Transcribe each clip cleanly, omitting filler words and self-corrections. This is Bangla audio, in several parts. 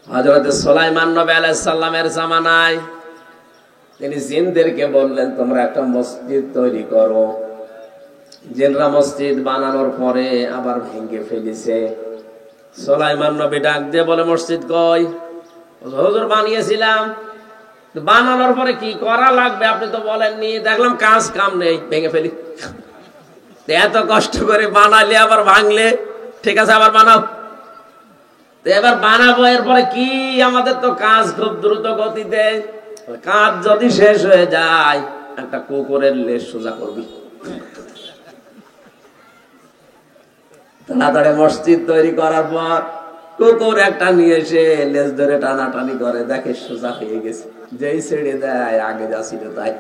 হযরত সুলাইমান নবী আলাইহিস সালামের জামানায় তিনি জিনদেরকে বললেন, তোমরা একটা মসজিদ তৈরি করো। জিনরা মসজিদ বানানোর পরে আবার ভেঙে ফেলেছে। সুলাইমান নবী ডাক দিয়ে বলে, মসজিদ কই? হুজুর বানিয়েছিলাম, বানানোর পরে কি করা লাগবে আপনি তো বলেননি, দেখলাম কাজ কাম নেই, ভেঙে ফেলি। এত কষ্ট করে বানালে আবার ভাঙলে, ঠিক আছে আবার বানাও। এবার বানাবো, এরপরে কি? আমাদের তো কাজ খুব দ্রুত গতিতে, কাজ যদি শেষ হয়ে যায় একটা কুকুরের লেজ সোজা করবি। তাড়াতাড়ি মসজিদ তৈরি করার পর কুকুর একটা নিয়ে এসে লেজ ধরে টানাটানি করে, দেখে সোজা হয়ে গেছে। যেই ছেড়ে দেয় আগে যা ছিল তাই।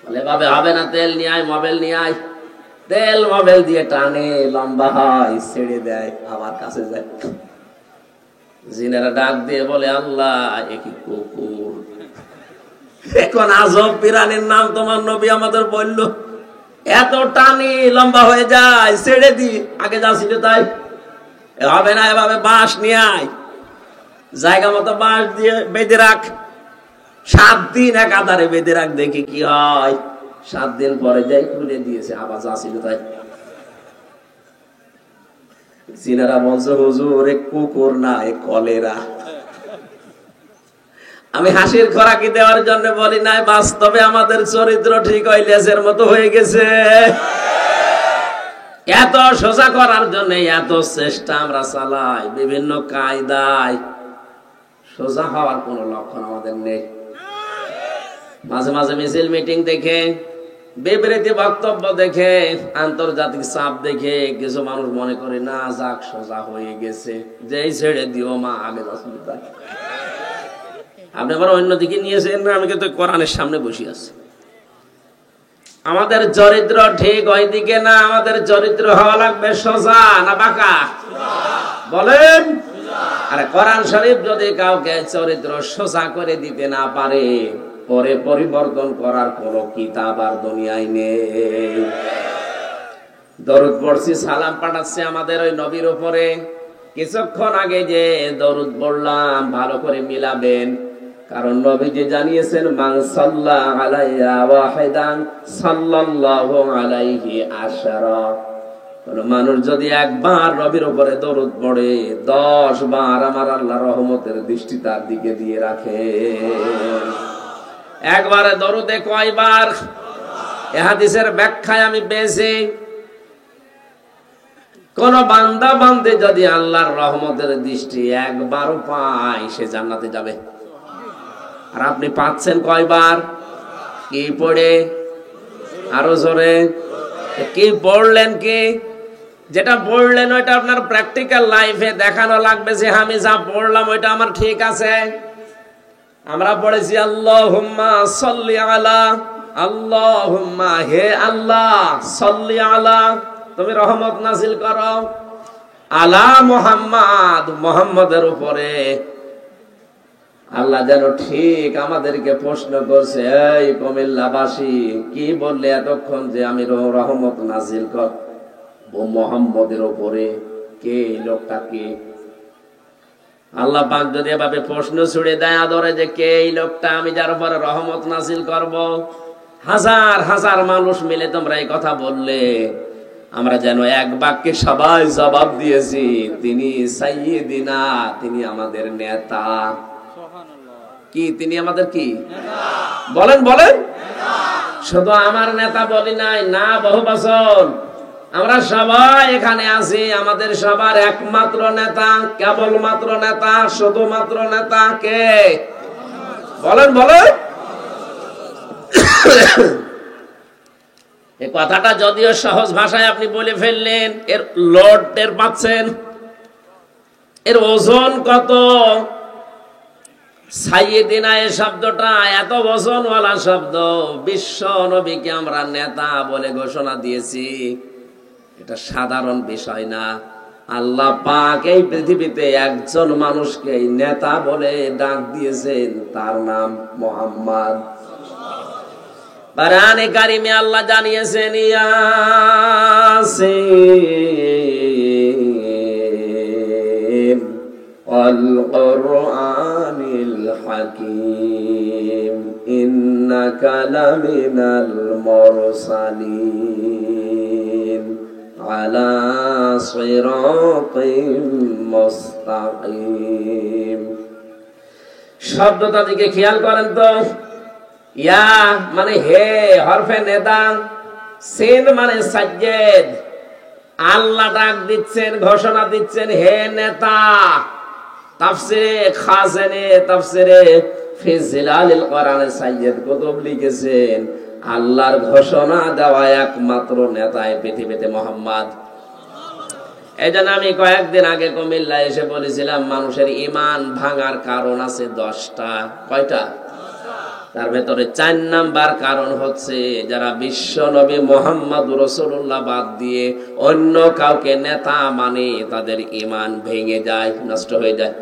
বলে ভাবে হবে না, তেল নিয়ে আয়, মোবাইল নিয়ে আয়। তেল মোবাইল দিয়ে টানে, লম্বা হয়, ছেড়ে দেয়, আমার কাছে যায়। জিনেরা ডাক দিয়ে বলে, আল্লাহ এ কি কুকুর! এখন আজব প্রাণীর নাম তোমার নবী আমাদের বলল, এত টানি লম্বা হয়ে যায়, ছেড়ে দি, আগে যা ছিল তাই। হবে না, এভাবে বাঁশ নিয়ে আয়, জায়গা মতো বাঁশ দিয়ে বেঁধে রাখ, 7 দিন একাধারে বেঁধে রাখ, দেখি কি হয়। 7 দিন পরে যাই খুলে দিয়েছে, আবার যা ছিল তাই। জিনেরা বলছে, হুজুর এ কুকুর না, এ কলেরা। আমি হাসির খোরাকি দেওয়ার জন্য বলি নাই, বাস্তবে আমাদের চরিত্র ঠিক ওই লেজের মতো হয়ে গেছে। এত সোজা করার জন্য এত চেষ্টা আমরা চালাই, বিভিন্ন কায়দায়। সোজা হওয়ার কোন লক্ষণ আমাদের নেই। মাঝে মাঝে মিছিল মিটিং দেখে, বিবৃতি বক্তব্য দেখে, আন্তর্জাতিক চাপ দেখে কিছু মানুষ মনে করে না যাক সোজা হয়ে গেছে, যেই ছেড়ে দিও মা আগে যাচ্ছিল তাই। আপনি আবার অন্যদিকে নিয়েছেন না, আমি কিন্তু কোরআনের সামনে বসে আছি। আমাদের চরিত্র ঠিক ওই দিকে না, আমাদের চরিত্র হওয়া লাগবে সোজা না বাঁকা? বলেন। আরে কোরআন শরীফ যদি কাউকে চরিত্র সোজা করে দিতে না পারে, পরে পরিবর্তন করার কোন কিতাব আর দুনিয়ায় নেই। দরুদ পড়ছি, সালাম পাঠাচ্ছে আমাদের ওই নবীর উপরে। কিছুক্ষণ আগে যে দরুদ পড়লাম ভালো করে মিলাবেন, কারণ নবীজি জানিয়েছেন, মান সাল্লা আলাইয়া ওয়াহিদান সাল্লাল্লাহু আলাইহি আশারা। কোন মানুষ যদি একবার নবীর উপরে দরুদ পড়ে, 10 বার আমার আল্লাহর রহমতের দৃষ্টি তার দিকে দিয়ে রাখে। একবারে দরুদে কয়বার? এ হাদিসের ব্যাখ্যায় আমি পেয়েছি, কোন বান্দা বান্দে যদি আল্লাহর রহমতের দৃষ্টি একবারও পায়, সে জান্নাতে যাবে। আর আপনি পাচ্ছেন কয়বার? কি পড়ে? আরো জোরে কি পড়লেন? কি যেটা পড়লেন ওইটা আপনার প্র্যাকটিক্যাল লাইফে দেখানো লাগবে যে আমি যা পড়লাম ওইটা আমার ঠিক আছে। আমরা পড়েছি আল্লাহুম্মা সাল্লি আলা, আল্লাহুম্মা হে আল্লাহ সাল্লি আলা, তুমি রহমত নাজিল করো আলা মুহাম্মাদ, মুহাম্মাদের উপরে। আল্লাহ যেন ঠিক আমাদেরকে প্রশ্ন করছে, এই কুমিল্লাবাসী কি বললে এতক্ষণ যে আমি রহমত নাজিল কর মুহাম্মাদের উপরে? কে লোকটা? কে? আল্লাহ পাক যদি এভাবে প্রশ্ন ছুড়ে দেয় আদরে যে কে এই লোকটা আমি যার উপরে রহমত নাজিল করব, হাজার হাজার মানুষ মিলে তোমরা এই কথা বললে, আমরা যেন এক বাক্যে সবাই জবাব দিয়েছি, তিনি সাইয়্যিদিনা, তিনি আমাদের নেতা। কি তিনি আমাদের কি? বলেন বলেন। শুধু আমার নেতা বলি নাই, না বহু বছর আমরা সবাই এখানে আছি, আমাদের সবার একমাত্র নেতা, কেবলমাত্র নেতা, শুধুমাত্র নেতা কে? বলেন বলেন। এই কথাটা যদিও সহজ ভাষায় আপনি বলে ফেললেন, এর লোড টের পাচ্ছেন? এর ওজন কত? সাইয়্যিদিনা এই শব্দটা এত ওজনওয়ালা শব্দ, বিশ্ব নবীকে আমরা নেতা বলে ঘোষণা দিয়েছি, এটা সাধারণ বিষয় না। আল্লাহ পাক এই পৃথিবীতে একজন মানুষকে নেতা বলে ডাক দিয়েছেন, তার নাম মুহাম্মদ। কোরআনে কারিমে আল্লাহ জানিয়েছেন, ইয়াসিন والقرآن الحكيم إنك لمن المرسلين على صراط মুস্তাকিম। শব্দটা দিকে খেয়াল করেন তো। ইয়া মানে হে, হরফে নেদা। সিন মানে সাজ্জেদ। আল্লাহ ডাক দিচ্ছেন, ঘোষণা দিচ্ছেন, হে নেতা। তাফসিরে খাজেনে, তাফসিরে ফি জিলালিল কোরআনে সাইয়্যিদ কুতুব লিখেছেন, আল্লাহর ঘোষণা দেওয়া একমাত্র নেতাই পৃথিবীতে মুহাম্মদ। এই জন্য আমি কয়েকদিন আগে কুমিল্লা এসে বলেছিলাম, মানুষের ঈমান ভাঙার কারণ আছে 10টা। কয়টা? তার ভেতরে 4 নাম্বার কারণ হচ্ছে যারা বিশ্ব নবী মুহাম্মদুর রাসূলুল্লাহ বাদ দিয়ে অন্য কাউকে নেতা মানে তাদের ঈমান ভেঙে যায়, নষ্ট হয়ে যায়।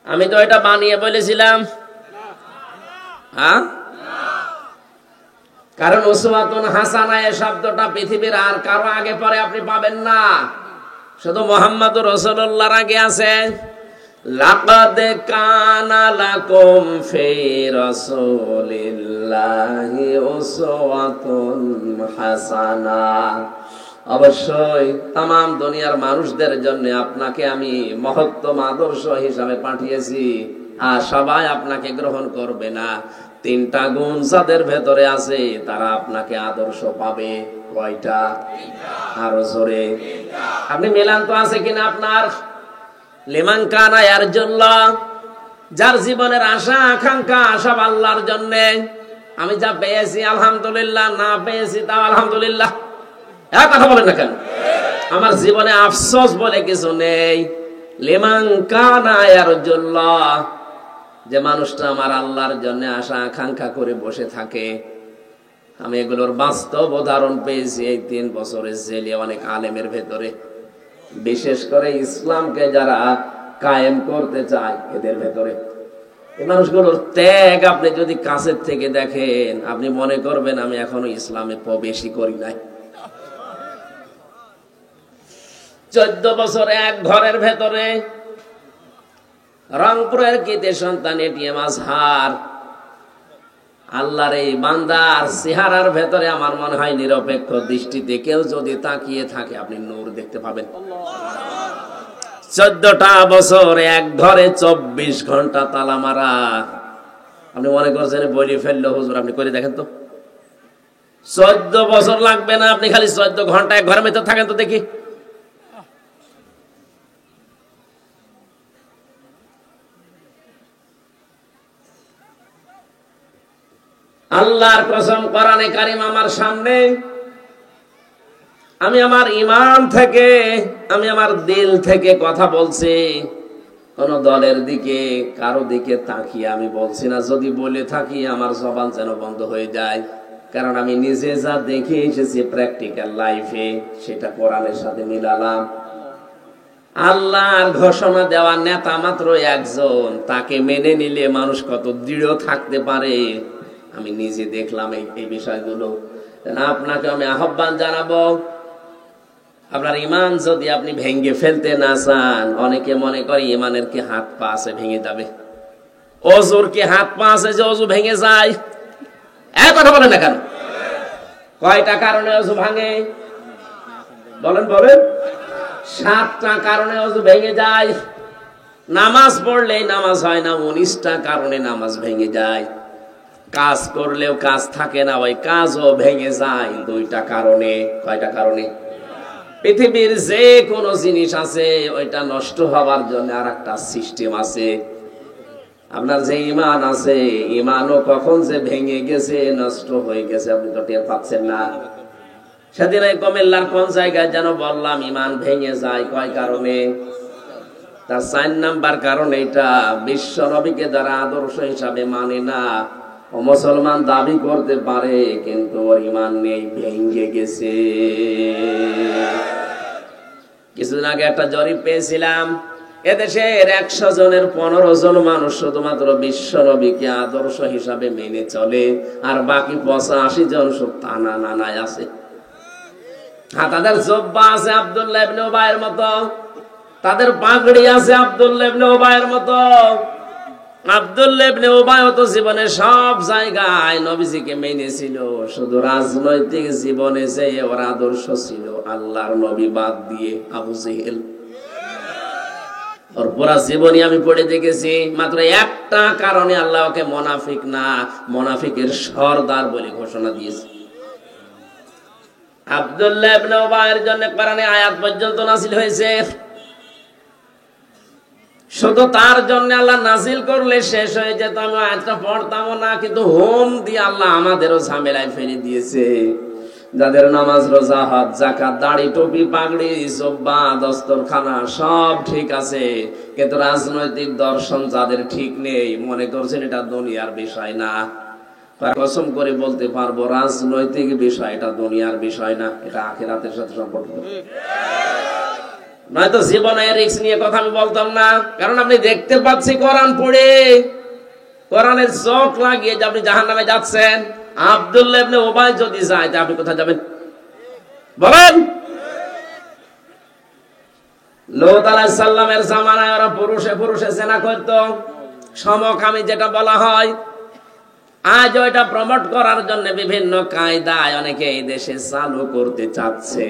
আমি তো এটা বানিয়ে বলেছিলাম, হ্যাঁ? কারণ উসওয়াতুন হাসানা এই শব্দটা পৃথিবীর আর কারো আগে পরে আপনি পাবেন না, শুধু মুহাম্মদুর রাসূলুল্লাহর আগে আছে। লাকাদ কানা লাকুম ফি রাসূলিল্লাহি উসওয়াতুন হাসানা। অবশ্যই তামাম দুনিয়ার মানুষদের জন্য আপনাকে আমি মহত্তম আদর্শ হিসাবে পাঠিয়েছি, আর সবাই আপনাকে গ্রহণ করবে না। 3টা গুণ যাদের ভেতরে আছে তারা আপনাকে আদর্শ পাবে। কয়টা? আরো জোরে। আপনি মেলান তো আছে কিনা আপনার? লিমান কানা ইয়ারজুল্লাহ, যার জীবনের আশা আকাঙ্ক্ষা সব আল্লাহর জন্য। আমি যা পেয়েছি আলহামদুলিল্লাহ, না পেয়েছি তাও আলহামদুলিল্লাহ। এক কথা বলেন না কেন? আমার জীবনে আফসোস বলে কিছু নেই। লিমান কানা ইয়ারজুল্লাহ, যে মানুষটা আমার আল্লাহর জন্য আশা আকাঙ্ক্ষা করে বসে থাকে। আমি এগুলোর বাস্তব উদাহরণ পেয়েছি এই 3 বছরের জেলে অনেক আলেমের ভেতরে, বিশেষ করে ইসলামকে যারা কায়েম করতে চায় এদের ভেতরে। এই মানুষগুলোর ত্যাগ আপনি যদি কাছের থেকে দেখেন, আপনি মনে করবেন আমি এখনো ইসলামে প্রবেশই করি নাই। 14 বছর এক ঘরের ভেতরে, রংপুরের কৃতি সন্তান এটিএম আজহার, আল্লাহর এই বান্দার চেহারার ভেতরে আমার মনে হয় নিরপেক্ষ দৃষ্টিতে কেউ যদি তাকিয়ে থাকে আপনি নূর দেখতে পাবেন। 14টা বছর এক ঘরে 24 ঘন্টা তালা মারা। আপনি মনে করছেন বলি ফেললো হুজুর, আপনি করে দেখেন তো। 14 বছর লাগবে না, আপনি খালি 14 ঘন্টা এক ঘরের ভেতর থাকেন তো দেখি। আল্লাহর কসম, কোরআনে কারীম আমার সামনে। আমি আমার ঈমান থেকে, আমি আমার দিল থেকে কথা বলছি, কোন দলের দিকে কারো দিকে তাকিয়ে আমি বলছি না। যদি বলে থাকি আমার জবান যেন বন্ধ হয়ে যায়, কারণ আমি নিজে যা দেখে এসেছি প্র্যাকটিক্যাল লাইফে সেটা কোরআনের সাথে মিলালাম। আল্লাহর ঘোষণা দেওয়া নেতা মাত্র একজন, তাকে মেনে নিলে মানুষ কত দৃঢ় থাকতে পারে আমি নিজে দেখলাম এই বিষয়গুলো। আপনাকে আমি আহ্বান জানাবো, আপনার ঈমান যদি আপনি ভেঙে ফেলতে না চান, অনেকে মনে করে ঈমানের কি হাত পা আছে ভেঙে যাবে, ওযুর কি হাত পা আছে যে ওযু ভেঙে যায়? এক কথা বলেন না কেন? কয়টা কারণে ওযু ভাঙে বলেন? বলেন। 7টা কারণে ওযু ভেঙে যায়। নামাজ পড়লেই নামাজ হয় না, 19টা কারণে নামাজ ভেঙে যায়। কাজ করলেও কাজ থাকে না, ওই কাজও ভেঙে যায় 2টা কারণে। কয়টা কারণে? পৃথিবীর যে কোনো জিনিস আছে ওইটা নষ্ট হওয়ার জন্য আর একটা সিস্টেম আছে। আপনার যে ঈমান আছে, ঈমানও কখন যে ভেঙে গেছে, নষ্ট হয়ে গেছে আপনি তো টের পাচ্ছেন না। সেদিন এই কুমিল্লার কোন জায়গায় যেন বললাম ঈমান ভেঙে যায় কয় কারণে। তার 4 নাম্বার কারণ এটা, বিশ্ব নবীকে যারা আদর্শ হিসাবে মানে না, ও মুসলমান দাবি করতে পারে কিন্তু ওর ঈমান নেই, ভেঙে গেছে। কিছুদিন আগে একটা জরিপ পেয়েছিলাম, এদেশের 100 জনের 15 জন মানুষ শুধুমাত্র বিশ্ব নবীকে আদর্শ হিসাবে মেনে চলে, আর বাকি 85 জন সব টানা নানায় আছে। তাদের জব্বা আছে আব্দুল্লাহ ইবনে উবাইয়ের মতো, তাদের পাগড়ি আছে আব্দুল্লাহ ইবনে উবাইয়ের মতো। আব্দুল্লাহ ইবনে উবাই তো জীবনে সব জায়গায় নবীজিকে মেনেছিল, শুধু রাজনৈতিক জীবনে যে ওর আদর্শ ছিল আল্লাহর নবী বাদ দিয়ে আবু জেহেল। ওর পুরা জীবনী আমি পড়ে দেখেছি, মাত্র একটা কারণে আল্লাহ ওকে মুনাফিক না, মুনাফিকের সরদার বলে ঘোষণা দিয়েছে। আব্দুল্লাহ ইবনে উবাইয়ের জন্য কোরআনে আয়াত পর্যন্ত নাযিল হয়েছে। শুধু তার জন্য আল্লাহ নাযিল করলে শেষ হয়ে যেত, আমি আয়াতটা পড়তামও না, কিন্তু হোম দিয়ে আল্লাহ আমাদেরও ঝামেলায় ফেলে দিয়েছে। যাদের নামাজ, রোজা, হজ, যাকাত, দাড়ি, টুপি, পাগড়ি, জুব্বা, দস্তরখানা সব ঠিক আছে, কিন্তু রাজনৈতিক দর্শন যাদের ঠিক নেই, মনে করছেন এটা দুনিয়ার বিষয় না। কসম করে বলতে পারবো রাজনৈতিক বিষয় এটা দুনিয়ার বিষয় না, এটা আখিরাতের সাথে সম্পর্ক। নয়তো জীবনে রিস্ক নিয়ে কথা আমি বলতাম না, কারণ আপনি দেখতে পাচ্ছি কোরআন পড়ে, কোরআনের চোখ লাগিয়ে যে আপনি জাহান্নামে যাচ্ছেন। আব্দুল্লাহ ইবনে উবাই যদি যায় তা আপনি কোথায় যাবেন বলেন? লূত আলাইহিস সালামের জামানায় ওরা পুরুষে পুরুষে জিনা করত, সমকামী যেটা বলা হয়। আজ ওইটা প্রমোট করার জন্য বিভিন্ন কায়দায় অনেকে এই দেশে চালু করতে চাচ্ছে।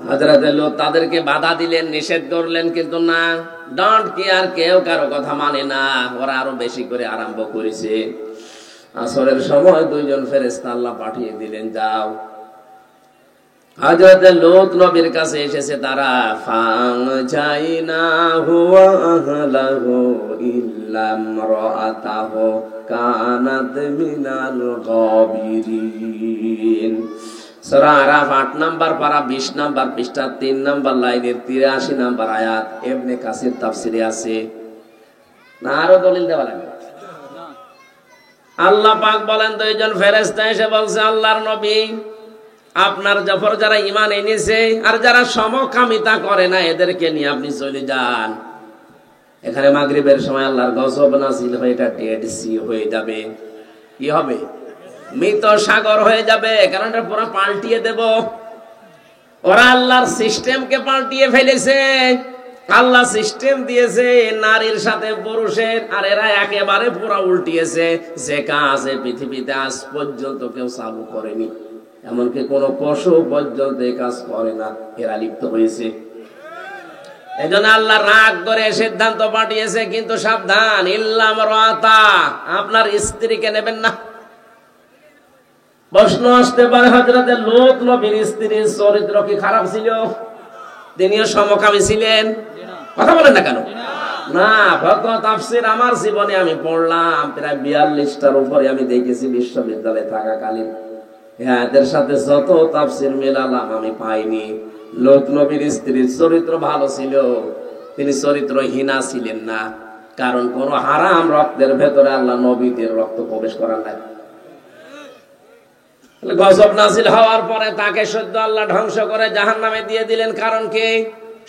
হযরত লূত তাদেরকে বাধা দিলেন, নিষেধ করলেন, কিন্তু না, ডোন্ট কেয়ার, কেউ কারো কথা মানে না। ওরা আরো বেশি করে আরম্ভ করেছে। আসরের সময় দুইজন ফেরেশতা আল্লাহ পাঠিয়ে দিলেন, যাও। হযরত লূত নবীর কাছে এসেছে তারা, ফাংজাইনাহু ওয়া আহলাহু ইল্লা ইমরাআতাহু কানাত মিনাল গাবিরিন। সূরা আরাফ 8 নাম্বার পারা 20 নাম্বার পৃষ্ঠা 3 নাম্বার লাইনের 83 নাম্বার আয়াত ইবনে কাসির তাফসিরে আছে। না আরো দলিল দেওয়া লাগবে? আল্লাহ পাক বলেন, দুইজন ফেরেশতা এসে বলছে, আল্লাহর নবী, আপনার জফর যারা ঈমান এনেছে আর যারা সমকামিতা করে না এদেরকে নিয়ে আপনি চলে যান। এখানে মাগরিবের সময় আল্লাহর গজব নাযিল হয়ে এটা ডেড সি হয়ে যাবে। কি হবে? মৃত সাগর হয়ে যাবে, কারণ এটা পুরো পাল্টিয়ে দেব। ওরা আল্লাহর সিস্টেমকে পাল্টিয়ে ফেলেছে। আল্লাহ সিস্টেম দিয়েছে নারীর সাথে পুরুষের, আর এরা একেবারে পুরো উল্টিয়েছে। যে কাজ পৃথিবীতে আজ পর্যন্ত কেউ চালু করেনি, এমনকি কোন পশু পর্যন্ত এই কাজ করে না, এরা লিপ্ত হয়েছে। এই জন্য আল্লাহ রাগ করে সিদ্ধান্ত পাঠিয়েছে, কিন্তু সাবধান, ইল্লা ইমরাআতা, আপনার স্ত্রীকে নেবেন না। প্রশ্ন আসতে পারে, হযরত লূত নবীর স্ত্রীর চরিত্র কি খারাপ ছিল? তিনিও সমকামী ছিলেন? কথা বলেন না কেন? না, ভক্ত তাফসীর আমার জীবনে আমি পড়লাম প্রায় 42টার উপরে আমি দেখেছি বিশ্ববিদ্যালয়ে থাকাকালীন। এদের সাথে যত তাফসীর মেলালাম আমি পাইনি লূত নবীর স্ত্রীর চরিত্র ভালো ছিল, তিনি চরিত্রহীনা ছিলেন না। কারণ কোন হারাম রক্তের ভেতরে আল্লাহ নবীদের রক্ত প্রবেশ করার নাই। গজব নাযিল হওয়ার পরে তাকে সদ্য আল্লাহ ধ্বংস করে জাহান্নামে দিয়ে দিলেন। কারণ কি?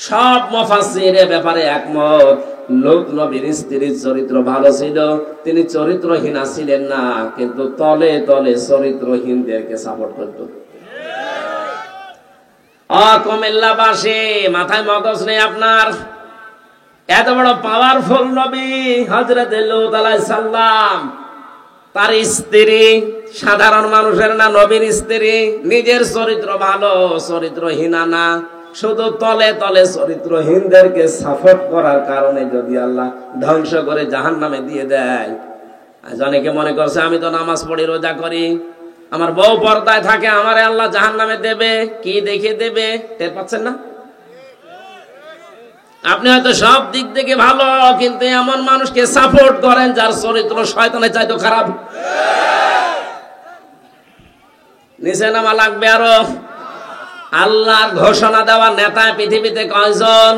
সব মুফাসসির এ ব্যাপারে একমত, লূত নবীর স্ত্রীর চরিত্র ভালো ছিল, তিনি চরিত্রহীনা ছিলেন না, কিন্তু তলে তলে চরিত্রহীনদেরকে সাপোর্ট করত। কুমিল্লাবাসী, মাথায় মগজ নেই আপনার? এত বড় পাওয়ারফুল নবী হযরত লূত আলাইহিস সালাম, তার স্ত্রী সাধারণ মানুষের না, নবীর স্ত্রী, নিজের চরিত্র ভালো, চরিত্রহীনা না, শুধু তলে তলে চরিত্রহীনদেরকে সাপোর্ট করার কারণে যদি আল্লাহ ধ্বংস করে জাহান্নামে দিয়ে দেয়। আজ অনেকে মনে করছে আমি তো নামাজ পড়ি, রোজা করি, আমার বউ পর্দায় থাকে, আমারে আল্লাহ জাহান্নামে দেবে। কি দেখে দেবে টের পাচ্ছেন না? আপনি হয়তো সব দিক থেকে ভালো, কিন্তু এমন মানুষকে সাপোর্ট করেন যার চরিত্র শয়তানের চাইতে খারাপ। নিচে নামা লাগবে আরো। আল্লাহর ঘোষণা দেওয়া নেতা পৃথিবীতে কয়জন?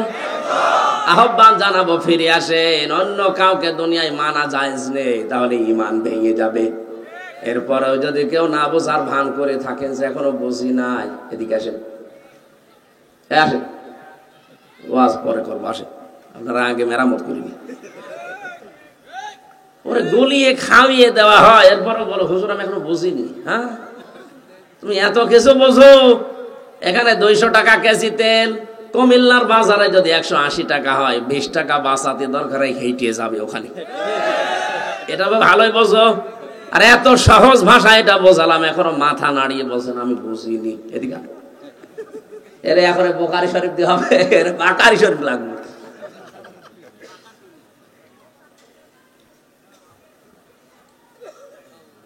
আহ্বান জানাবো ফিরে আসেন। অন্য কাউকে দুনিয়ায় মানা জায়েজ নেই, তাহলে ঈমান ভেঙে যাবে। এরপরেও যদি কেউ না বোঝার ভান করে থাকেন যে এখনো বুঝি নাই, এদিকে আসেন, আসেন, ওয়াজ পরে করবো, আসেন, আপনারা আগে মেরামত করিনি। ওরে গলিয়ে খাওয়িয়ে দেওয়া হয়, এরপরে বলো হুজুর আমি এখনো বুঝিনি। হ্যাঁ, তুমি এত কিছু বোঝো, এখানে 200 টাকা কেজি তেল, কুমিল্লার বাজারে যদি 180 টাকা হয়, 20 টাকা বাঁচাতে দরকার হেঁটে যাবে ওখানে। এটা ভালোই বোঝো। আর এত সহজ ভাষা এটা বোঝালাম, এখনো মাথা নাড়িয়ে বলছেন আমি বুঝিনি। এদিকে এর এখন বোকারি শরীফ দিয়ে হবে, এর বাকারি শরীফ লাগবে।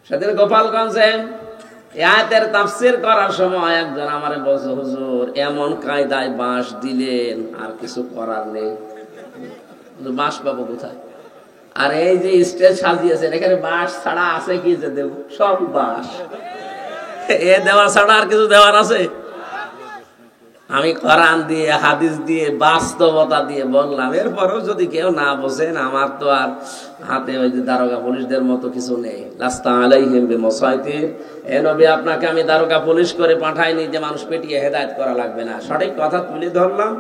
সেদিন গোপালগঞ্জে আয়াতের তাফসীর করার সময় একজন আমারে বলছে, হুজুর এমন কায়দায় বাঁশ দিলেন আর কিছু করার নেই, বাঁশ পাবো কোথায়? আর এই যে স্টেজ সাজিয়েছেন এখানে বাঁশ ছাড়া আছে কি যে দেব? সব বাঁশ। এ দেওয়া ছাড়া আর কিছু দেওয়ার আছে? আমি কোরআন দিয়ে হাদিস দিয়ে বাস্তবতা দিয়ে বললাম। এরপরেও যদি কেউ না বোঝেন, আমার তো আর হাতে ওই যে দারোগা পুলিশদের মতো কিছু নেই। লাস্তা আলাইহিম বিমুসাইতির, এ নবী আপনাকে আমি দারোগা পুলিশ করে পাঠাইনি যে মানুষ পেটিয়ে হেদায়েত করা লাগবে না। সঠিক কথা তুলে ধরলাম,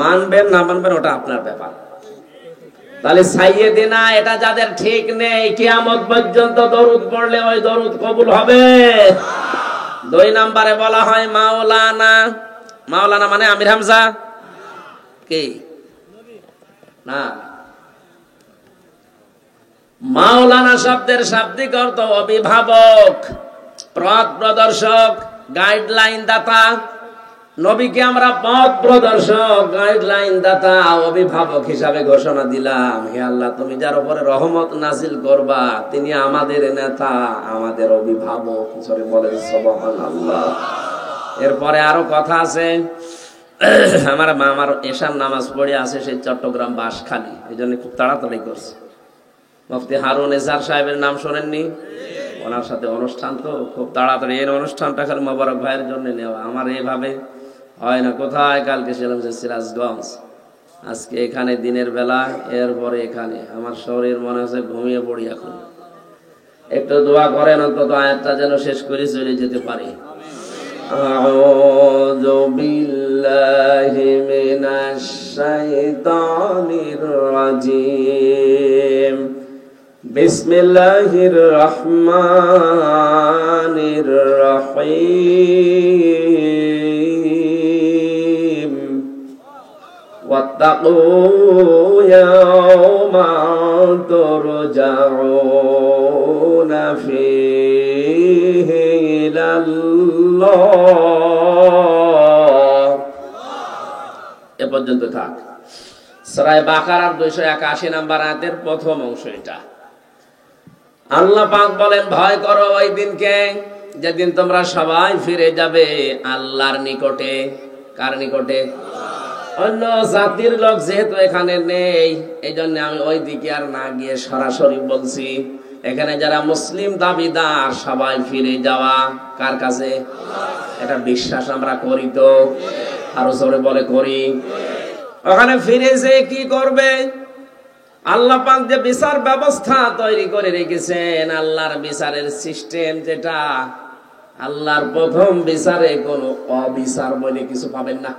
মানবেন না মানবেন ওটা আপনার ব্যাপার। তাহলে সাইয়েদিনা এটা যাদের ঠিক নেই, কিয়ামত পর্যন্ত দরুদ পড়লে ওই দরুদ কবুল হবে। 2 নম্বরে বলা হয় মাওলানা। মাওলানা মানে আমির হামজা কি না? মাওলানা শব্দের শাব্দিক অর্থ অভিভাবক, পথ প্রদর্শক, গাইডলাইন দাতা। নবীকে আমরা পথ প্রদর্শক, গাইডলাইন দাতা, অভিভাবক হিসাবে ঘোষণা দিলাম। হে আল্লাহ, তুমি যার উপরে রহমত নাজিল করবা তিনি আমাদের নেতা, আমাদের অভিভাবক। জোরে বলেন সুবহানাল্লাহ। এরপরে আরো কথা আছে। আমার এশার নামাজ পড়ে আছে সেই চট্টগ্রাম বাঁশখালী, এই জন্য খুব তাড়াতাড়ি করছে। মুফতি হারুন এজার সাহেবের নাম শোনেননি? ওনার সাথে অনুষ্ঠান, তো খুব তাড়াতাড়ি এই অনুষ্ঠানটা খালি মোবারক ভাইয়ের জন্য নেওয়া। আমার এইভাবে হয় না। কোথায়? কালকে ছিলাম যে সিরাজগঞ্জ, আজকে এখানে দিনের বেলা, এরপরে এখানে। আমার শরীর মনে হচ্ছে ঘুমিয়ে পড়ি এখন। একটু দোয়া করেন অন্তত আয়াতটা যেন শেষ করে চলে যেতে পারি। আউযু বিল্লাহি মিনাশ শাইতানির রাজিম। বিসমিল্লাহির রহমানির রহিম। ওয়াত্তাকু ইয়াওমান তুরজাউনা ফীহি ইলাল্লাহ। এ পর্যন্ত থাক। সূরা বাকারার 281 নম্বর আয়াতের প্রথম অংশ এটা। আল্লাহ পাক বলেন, ভয় করো ওই দিনকে যেদিন তোমরা সবাই ফিরে যাবে আল্লাহর নিকটে। কার নিকটে? অন্য জাতির লোক যেহেতু এখানে নেই, এই জন্য আমি ওই দিকে আর না গিয়ে সরাসরি বলছি, এখানে যারা মুসলিম দাবিদার সবাই ফিরে যাওয়া কার কাছে? এটা বিশ্বাস আমরা করি তো? আরো জোরে বলে করি। ওখানে ফিরে যে কি করবে? আল্লাহ পাক যে বিচার ব্যবস্থা তৈরি করে রেখেছেন, আল্লাহর বিচারের সিস্টেম যেটা, আল্লাহর প্রথম বিচারে কোনো অবিচার বলে কিছু পাবেন না।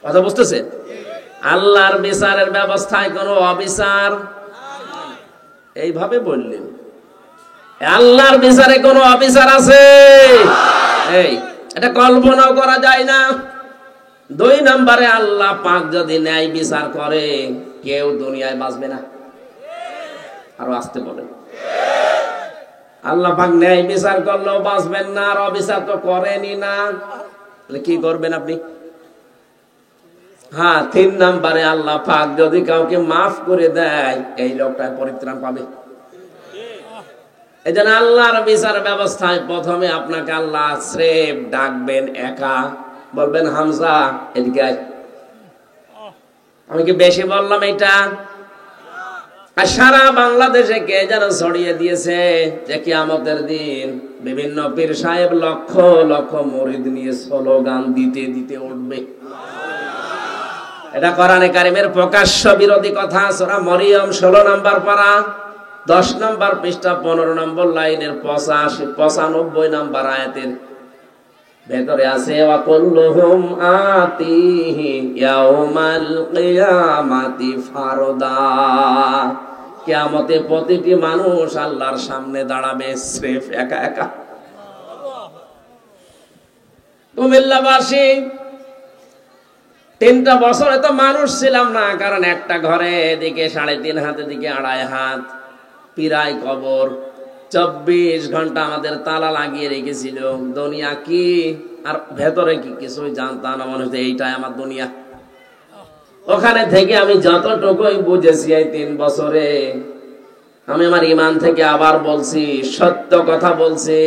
কথা বুঝতেছেন? আল্লাহর বিচারের ব্যবস্থায় কোনো অবিচার, এইভাবে বললেন আল্লাহর বিচারে কোনো অবিচার আছে? এই এটা কল্পনাও করা যায় না। 2 নম্বরে আল্লাহ পাক যদি ন্যায় বিচার করে কেউ দুনিয়ায় বাঁচবে না। আরো আসতে বলেন। আল্লাহ পাক ন্যায় বিচার করলেও বাঁচবেন না, আর অবিচার তো করেনি না, তাহলে কি করবেন আপনি? হ্যাঁ, 3 নম্বরে আল্লাহ পাক যদি কাউকে মাফ করে দেয় এই লোকটা পরিত্রাণ পাবে। এই জন্য আল্লাহর বিচার ব্যবস্থায় প্রথমে আপনাকে আল্লাহ স্রেফ ডাকবেন একা, বলবেন হামজা এদিকে আয়। আমি কি বেশি বললাম এটা? আর সারা বাংলাদেশে কে যেন ছড়িয়ে দিয়েছে যে কিয়ামতের দিন বিভিন্ন পীর সাহেব লক্ষ লক্ষ মুরিদ নিয়ে স্লোগান দিতে দিতে উঠবে। এটা কোরআনে কারিমের প্রকাশ্য বিরোধী কথা। সূরা মরিয়ম 16 নম্বর পারা 10 নম্বর পৃষ্ঠা 15 নম্বর লাইনের 95 নম্বর আয়াতের ভেতরে আছে, ওয়া কুল্লুহুম আতিহি ইয়াউমাল কিয়ামাতি ফারদা। কিয়ামতে প্রতিটি মানুষ আল্লাহর সামনে দাঁড়াবে স্রেফ একা একা। কুমিল্লাবাসী 3টা বছরে তো মানুষ ছিলাম না, কারণ একটা ঘরে এদিকে 3.5 হাত, এদিকে 2.5 হাত, পিরায় কবর। 24 ঘন্টা আমাদের তালা লাগিয়ে রেখেছিল। দুনিয়া কি আর ভেতরে কি কিছুই জানতাম না, মনে হচ্ছে এইটাই আমার দুনিয়া। ওখানে থেকে আমি যতটুকুই বুঝেছি এই 3 বছরে, আমি আমার ইমান থেকে আবার বলছি, সত্য কথা বলছি।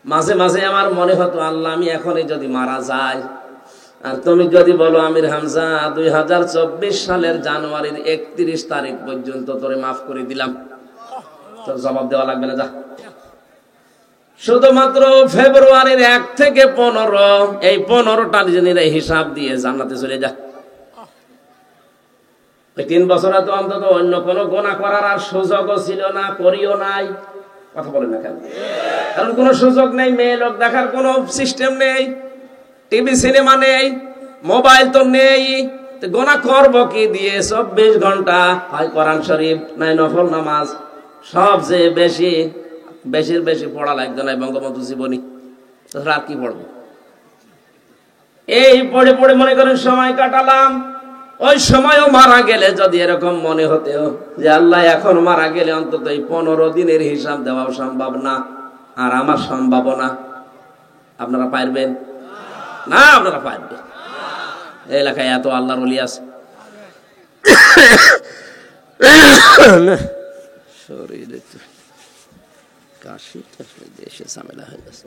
মাঝে মাঝে আমার মনে হতো, আল্লাহ আমি এখনই যদি মারা যাই, আর তুমি যদি বলো আমির হামজা 2024 সালের জানুয়ারির 31 তারিখ পর্যন্ত তোরে মাফ করে দিলাম, তোর জবাব দেওয়া লাগবে না, যা। শুধুমাত্র ফেব্রুয়ারির 1 থেকে 15, এই 15টা দিনের হিসাব দিয়ে জান্নাতে চলে যা। 3 বছরে তো অন্তত অন্য কোনো গুনাহ করার আর সুযোগও ছিল না, করিও নাই। কথা বলেন না কেন? কারণ কোনো সুযোগ নেই, মেয়ে লোক দেখার কোনো সিস্টেম নেই, টিভি সিনেমা নেই, মোবাইল তো নেই। গুনাহ করবো কি দিয়ে? 24 ঘন্টা হয় কোরআন শরীফ, নাই নফল নামাজ। সবচেয়ে বেশির বেশি পড়া লাগতো না বঙ্গবন্ধু জীবনী, আর কি পড়বো? এই পড়ে পড়ে মনে করেন সময় কাটালাম। ওই সময়ও মারা গেলে যদি এরকম মনে হতো যে আল্লাহ এখন মারা গেলে অন্তত এই 15 দিনের হিসাব দেওয়া সম্ভব না, আর আমার সম্ভব না, আপনারা পারবেন না? আপনারা পারবেন? এই এলাকায় এত আল্লাহর ওলি আছে। কাশিটা দেশে ঝামেলা হয়ে গেছে।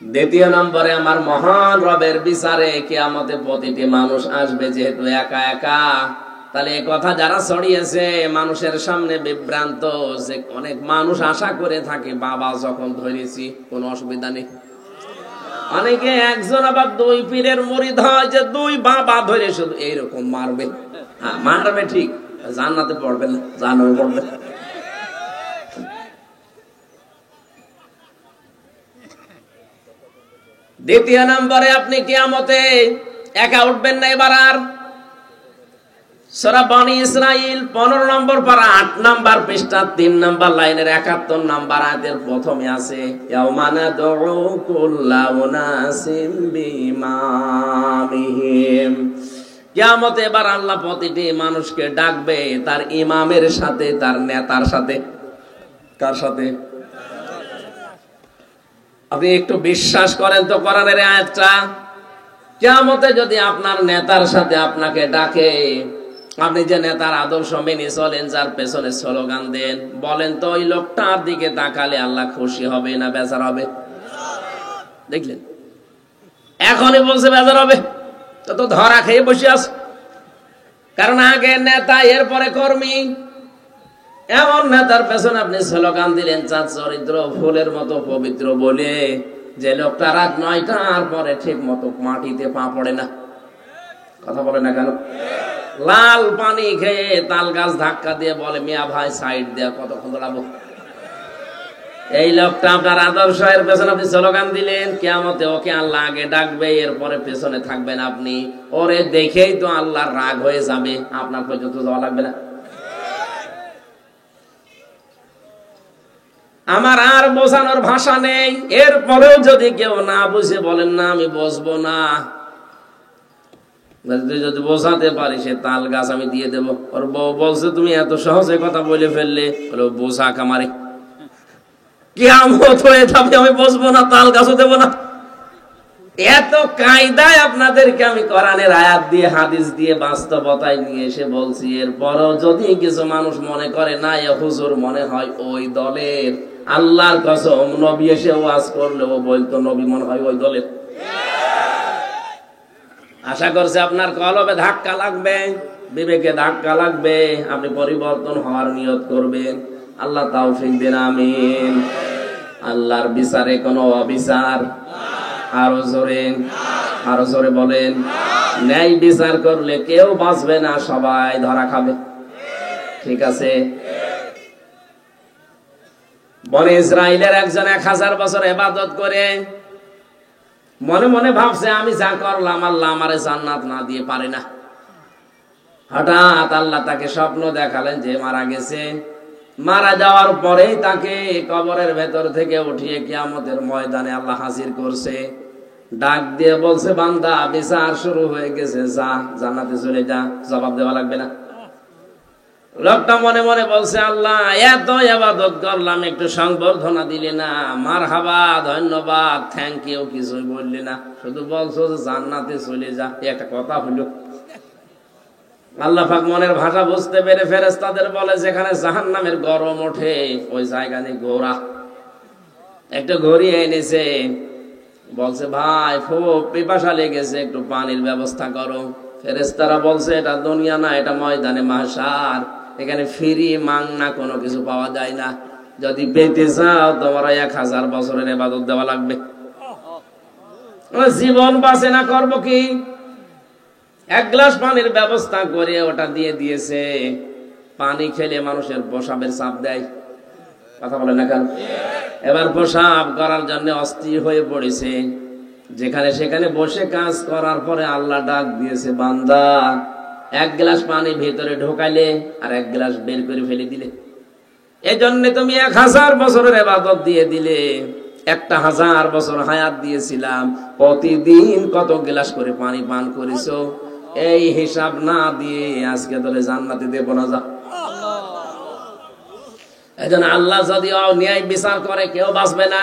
দ্বিতীয় নম্বরে, আমার মহান রবের বিচারে কিয়ামতে প্রতিটি মানুষ আসবে যেহেতু একা একা। তাহলে এই কথা যারা ছড়িয়েছে মানুষের সামনে বিভ্রান্ত, যে অনেক মানুষ আশা করে থাকে বাবা যখন ধরেছি কোনো অসুবিধা নেই। অনেকে একজন আবার 2 পীরের মুরিদ হয় যে 2 বাবা ধরে শুধু এইরকম মারবে। মারবে ঠিক, জান্নাতে পড়বে না, জাহান্নামে পড়বে। দ্বিতীয় নম্বরে, আপনি কিয়ামতে একা উঠবেন না। এবার আর সূরা বনী ইসরাইল 15 নম্বর পারা 8 নম্বর পৃষ্ঠা 3 নম্বর লাইনের 71 নম্বর আয়াতের প্রথমে আছে, ইয়াউমা নাদউ কুল্লা উনাসিম বিইমামিহিম। কিয়ামতে এবার আল্লাহ প্রতিটি মানুষকে ডাকবে তার ইমামের সাথে, তার নেতার সাথে। কার সাথে? আপনি একটু বিশ্বাস করেন তো কোরআনের আয়াতটা। কিয়ামতে যদি আপনার নেতার সাথে আপনাকে ডাকে, আপনি যে নেতার আদর্শ মেনে চলেন, যার পেছনে স্লোগান দেন, বলেন তো ওই লোকটার দিকে তাকালে আল্লাহ খুশি হবে না বেজার হবে? দেখলেন, এখনই বলছে বেজার হবে, তো ধরা খেয়ে বসে আছে। কারণ আগে নেতা, এরপরে কর্মী। এমন নেতার পেছনে আপনি স্লোগান দিলেন, চার চরিত্র ফুলের মতো পবিত্র বলে, যে লোকটা রাত 9টার পরে ঠিক মতো মাটিতে পা পড়ে না। কথা বলে না কেন? লাল পানি খেয়ে তাল গাছ ধাক্কা দিয়ে বলে, মিয়া ভাই সাইড দেয়া, কতক্ষণ দাঁড়াবো? এই লোকটা আপনার আদর্শের পেছনে আপনি স্লোগান দিলেন, কিয়ামতে ওকে আল্লাহ আগে ডাকবে, এরপরে পেছনে থাকবেন আপনি। ওরে দেখেই তো আল্লাহর রাগ হয়ে যাবে, আপনার পর্যন্ত যাওয়া লাগবে না। আমার আর বোঝানোর ভাষা নেই। এরপরেও যদি কেউ না বুঝে বলেন না আমি বসবো না, যদি বোঝাতে পারি সে তাল গাছ আমি দিয়ে দেবো। ওর বউ বলছে তুমি এত সহজে কথা বলে ফেললে, বলে বোঝা কামারে কিয়ামত হয়ে যাবে, আমি বসবো না, তাল গাছও দেবো না। এত কায়দায় আপনাদেরকে আমি কোরআনের আয়াত দিয়ে হাদিস দিয়ে বাস্তবতায় নিয়ে এসে বলছি। এরপরও যদি কিছু মানুষ মনে করে না এ হুজুর মনে হয় ওই দলের, আল্লাহর কসম নবী এসে ওয়াজ করলে ও বলতো নবী মনে হয় ওই দলের। আশা করছে আপনার কলবে ধাক্কা লাগবে, বিবেকে ধাক্কা লাগবে, আপনি পরিবর্তন হওয়ার নিয়ত করবেন। আল্লাহ তাওফিক দেন, আমিন। আল্লাহর বিচারে কোনো অবিচার, আরো জোরে বলেন, ন্যায় বিচার করলে কেউ বাঁচবে না, সবাই ধরা খাবে। ঠিক আছে? বনী ইসরাইলের একজন 1000 বছর ইবাদত করে মনে মনে ভাবছে আমি যা করলাম আল্লাহ আমারে জান্নাত না দিয়ে পারে না। হঠাৎ আল্লাহ তাকে স্বপ্ন দেখালেন যে মারা গেছে। মারা যাওয়ার পরেই তাকে কবরের ভেতর থেকে উঠিয়ে কিয়ামতের ময়দানে আল্লাহ হাজির করছে। ডাক দিয়ে বলছে, বান্দা বিচার শুরু হয়ে গেছে, যা জান্নাতে চলে যা, জবাব দেওয়া লাগবে না। লোকটা মনে মনে বলছে, আল্লাহ এত ইবাদত করলাম, একটু সংবর্ধনা দিলে না, মারহাবা, ধন্যবাদ, থ্যাংক ইউ কিছুই বললি না, শুধু বলছো যে জান্নাতে চলে যা। একটা কথা হলো। আল্লাহ পাক মনের ভাষা বুঝতে পেরে ফেরেশতাদের বলে, যেখানে জাহান্নামের গরম ওঠে ওই জায়গা নিয়ে ঘোড়া একটা ঘড়ি এনেছে। বলছে, ভাই খুব পিপাসা লেগেছে, একটু পানির ব্যবস্থা করো। ফেরেশতারা বলছে, এটা দুনিয়া না, এটা ময়দানে মাহশার, এখানে ফ্রি মাংনা কোনো কিছু পাওয়া যায় না। যদি পেতে চাও তোমার 1000 বছরের ইবাদত দেওয়া লাগবে। জীবন বাঁচে না, করবো কি? 1 গ্লাস পানির ব্যবস্থা করে ওটা দিয়ে দিয়েছে। পানি খেলে মানুষের প্রসাবের চাপ দেয়, কথা বলে না কেন? এবার প্রসাব করার জন্য অস্থির হয়ে পড়েছে। যেখানে সেখানে বসে কাজ করার পরে আল্লাহ ডাক দিয়েছে, বান্দা 1 গ্লাস পানি ভেতরে ঢোকাইলে আর 1 গ্লাস বের করে ফেলে দিলে, এই জন্য তুমি 1000 বছরের ইবাদত দিয়ে দিলে। 1000 বছর হায়াত দিয়েছিলাম, প্রতিদিন কত গ্লাস করে পানি পান করেছো, এই হিসাব না দিয়ে আজকে ধরে জান্নাতে দেব না। যা, এজন্য আল্লাহ যদি ন্যায় বিচার করে কেউ বাঁচবে না।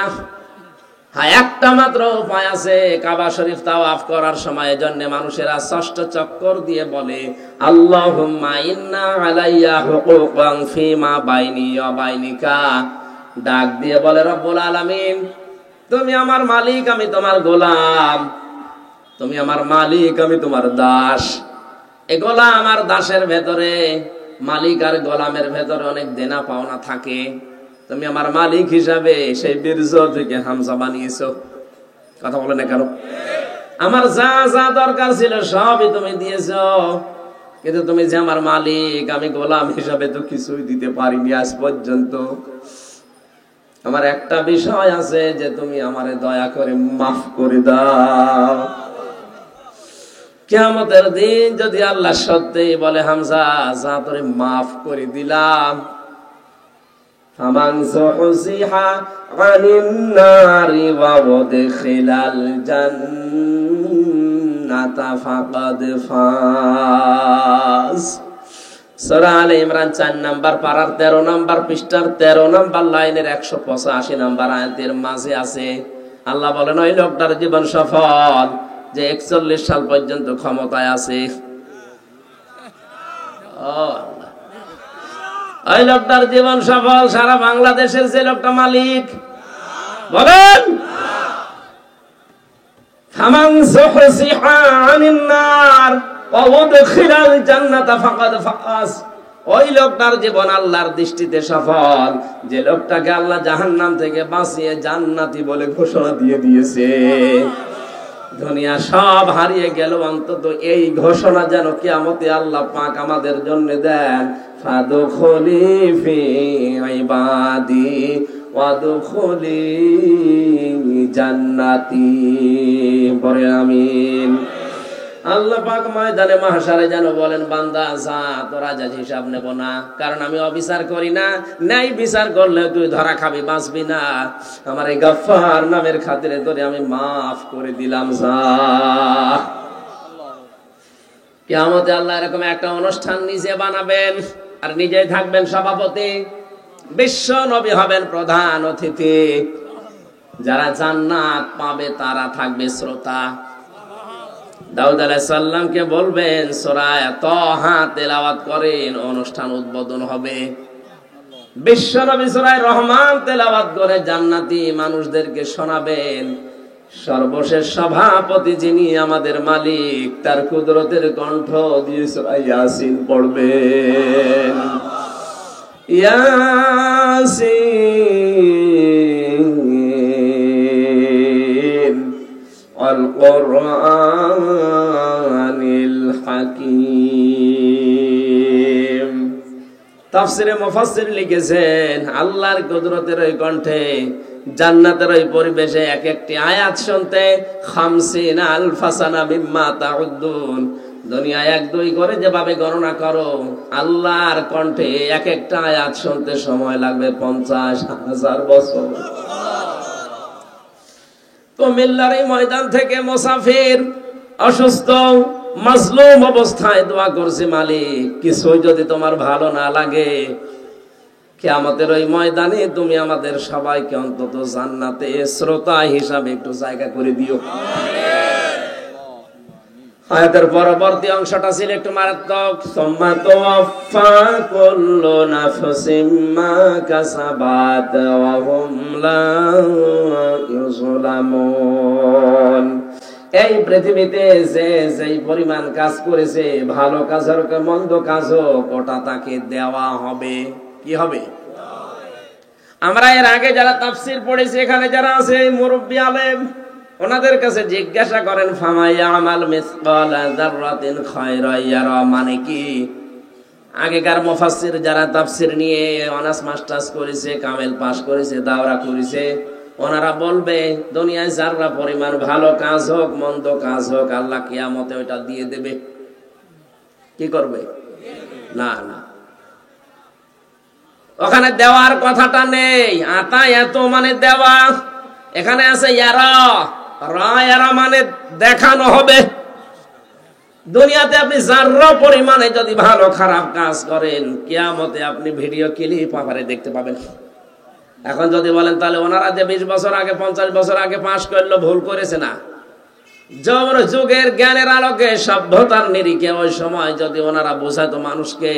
হ্যাঁ, একটা মাত্র উপায় আছে, কাবা শরীফ তাওয়াফ করার সময় জন্য মানুষেরা 6ষ্ঠ চক্কর দিয়ে বলে, আল্লাহুম্মা ইন্না আলাইয়া হুকুকান ফিমা বাইনি ওয়া বাইনিকা। ডাক দিয়ে বলে, রব্বুল আলামিন, তুমি আমার মালিক, আমি তোমার গোলাম। তুমি আমার মালিক, আমি তোমার দাস। এই গোলাম আর দাসের ভেতরে, মালিক আর গোলামের ভেতরে অনেক দেনা পাওনা থাকে। তুমি আমার মালিক হিসাবে সেই বীর্য থেকে হামজা বানিয়েছো, কথা বলে না কেন? আমার যা যা দরকার ছিল সবই তুমি দিয়েছো, কিন্তু তুমি যে আমার মালিক, আমি গোলাম হিসাবে তো কিছুই দিতে পারিনি আজ পর্যন্ত। আমার একটা বিষয় আছে যে তুমি আমারে দয়া করে মাফ করে দাও। কিয়ামতের দিন যদি আল্লাহ সত্যি বলে, হামজা যা তোরে মাফ করে দিলাম, ফামান যুহজিহা আনিন নারি ওয়া উদখিলাল জান্নাতা ফাকাদ ফাজ। সূরা আলে ইমরান 4 নাম্বার পারার 13 নাম্বার পৃষ্ঠার 13 নাম্বার লাইনের 185 নাম্বার আয়াতের মাঝে আছে। আল্লাহ বলেন, ওই লোকটার জীবন সফল যে 41 সাল পর্যন্ত ক্ষমতায় আছে। ওই লোকটার জীবন সফল। সারা বাংলাদেশের যে লোকটা মালিক, বলেন, ফামান যুহজিহা আনিন নার ওয়া উদখিলাল জান্নাতা ফাকাদ ফাজ। ওই লোকটার জীবন আল্লাহর দৃষ্টিতে সফল, যে লোকটাকে আল্লাহ জাহান্নাম থেকে বাঁচিয়ে জান্নাতি বলে ঘোষণা দিয়ে দিয়েছে। দুনিয়া সব হারিয়ে গেল, অন্তত এই ঘোষণা যেন কিয়ামতে আল্লাহ পাক আমাদের জন্য দেন, ফাদখুলি ফি ইবাদি ওয়াদখুলি জান্নাতি। পরে আমিন। আল্লাহ পাক ময়দানে মাহশারে যেন বলেন, বান্দা যা, তোরা যা, হিসাব নেব না, কারণ আমি অবিচার করি না। ন্যায় বিচার করলে তুই ধরা খাবি, বাঁচবি না। আমার এই গফফার নামের খাতিরে তোরে আমি মাফ করে দিলাম, যা। কিয়ামতে আল্লাহ এরকম একটা অনুষ্ঠান নিজে বানাবেন আর নিজেই থাকবেন সভাপতি। বিশ্ব নবী হবেন প্রধান অতিথি। যারা জান্নাত পাবে তারা থাকবে শ্রোতা। দাউদ আলাইহিস সালামকে বলবেন, সূরা তাহা তেলাওয়াত করেন, অনুষ্ঠান উদ্বোধন হবে। বিশ্ব নবী সূরা রহমান তেলাওয়াত করে জান্নাতি মানুষদেরকে শোনাবেন। সর্বশেষ সভাপতি যিনি আমাদের মালিক, তার কুদরতের কণ্ঠ দিয়ে সূরা ইয়াসিন পড়বেন। ইয়াসিন আল কোরআনিল হাকীম। তাফসিরে মুফাসসির লিখেছেন, আল্লাহর কুদরতের ওই কণ্ঠে, জান্নাতের ওই পরিবেশে এক একটি আয়াত শুনতে 50,000 সানা মিম্মা তাউদ্দুন, দুনিয়ায় 1-2 করে যেভাবে গণনা করো, আল্লাহর কণ্ঠে এক একটা আয়াত শুনতে সময় লাগবে 50,000 বছর। কুমিল্লার এই ময়দান থেকে মুসাফির অসুস্থ মাজলুম অবস্থায় দোয়া করছে, মালিক কিছুই যদি তোমার ভালো না লাগে, কিয়ামতের ওই ময়দানে তুমি আমাদের সবাইকে অন্তত জান্নাতে শ্রোতা হিসাবে একটু জায়গা করে দিও। আয়াতের পরবর্তী অংশটা ছিল একটু মারাত্মক। সুম্মা তুওয়াফা কুল্লু নাফসিম মা কাসাবাত ওয়া হুম লা ইউযলামুন। এই পৃথিবীতে যে যেই পরিমাণ কাজ করেছে, ভালো কাজ হোক মন্দ কাজ হোক, ওটা তাকে দেওয়া হবে। কি হবে? আমরা এর আগে যারা তাফসীর পড়েছি, এখানে যারা আছে মুরব্বি আলেম, ওনাদের কাছে জিজ্ঞাসা করেন ফামাইয়া আমাল মিসকালা যাররাতিন খায়রান ইয়ারা, মানে কি? আগেকার মুফাসসির যারা তাফসীর নিয়ে অনার্স মাস্টার্স করেছে, কামেল পাস করেছে, দাওরা করেছে, ওনারা বলবে দুনিয়ায় যারা পরিমাণ ভালো কাজ হোক মন্দ কাজ হোক, আল্লাহ কিয়ামতে ওটা দিয়ে দেবে। কি করবে? না না, ওখানে দেওয়ার কথাটা নেই। আতা এত মানে দেওয়া, এখানে আছে ইয়ারা, রায়ারা মানে দেখানো হবে। দুনিয়াতে আপনি যারা পরিমাণে যদি ভালো খারাপ কাজ করেন, কিয়ামতে আপনি ভিডিও ক্লিপ আকারে দেখতে পাবেন। এখন যদি বলেন তাহলে ওনারা যে 20 বছর আগে 50 বছর আগে পাশ করলো, ভুল করেছে না? যুগের জ্ঞানের আলোকে সভ্যতার নিরিখে ওই সময় যদি ওনারা বোঝাতো মানুষকে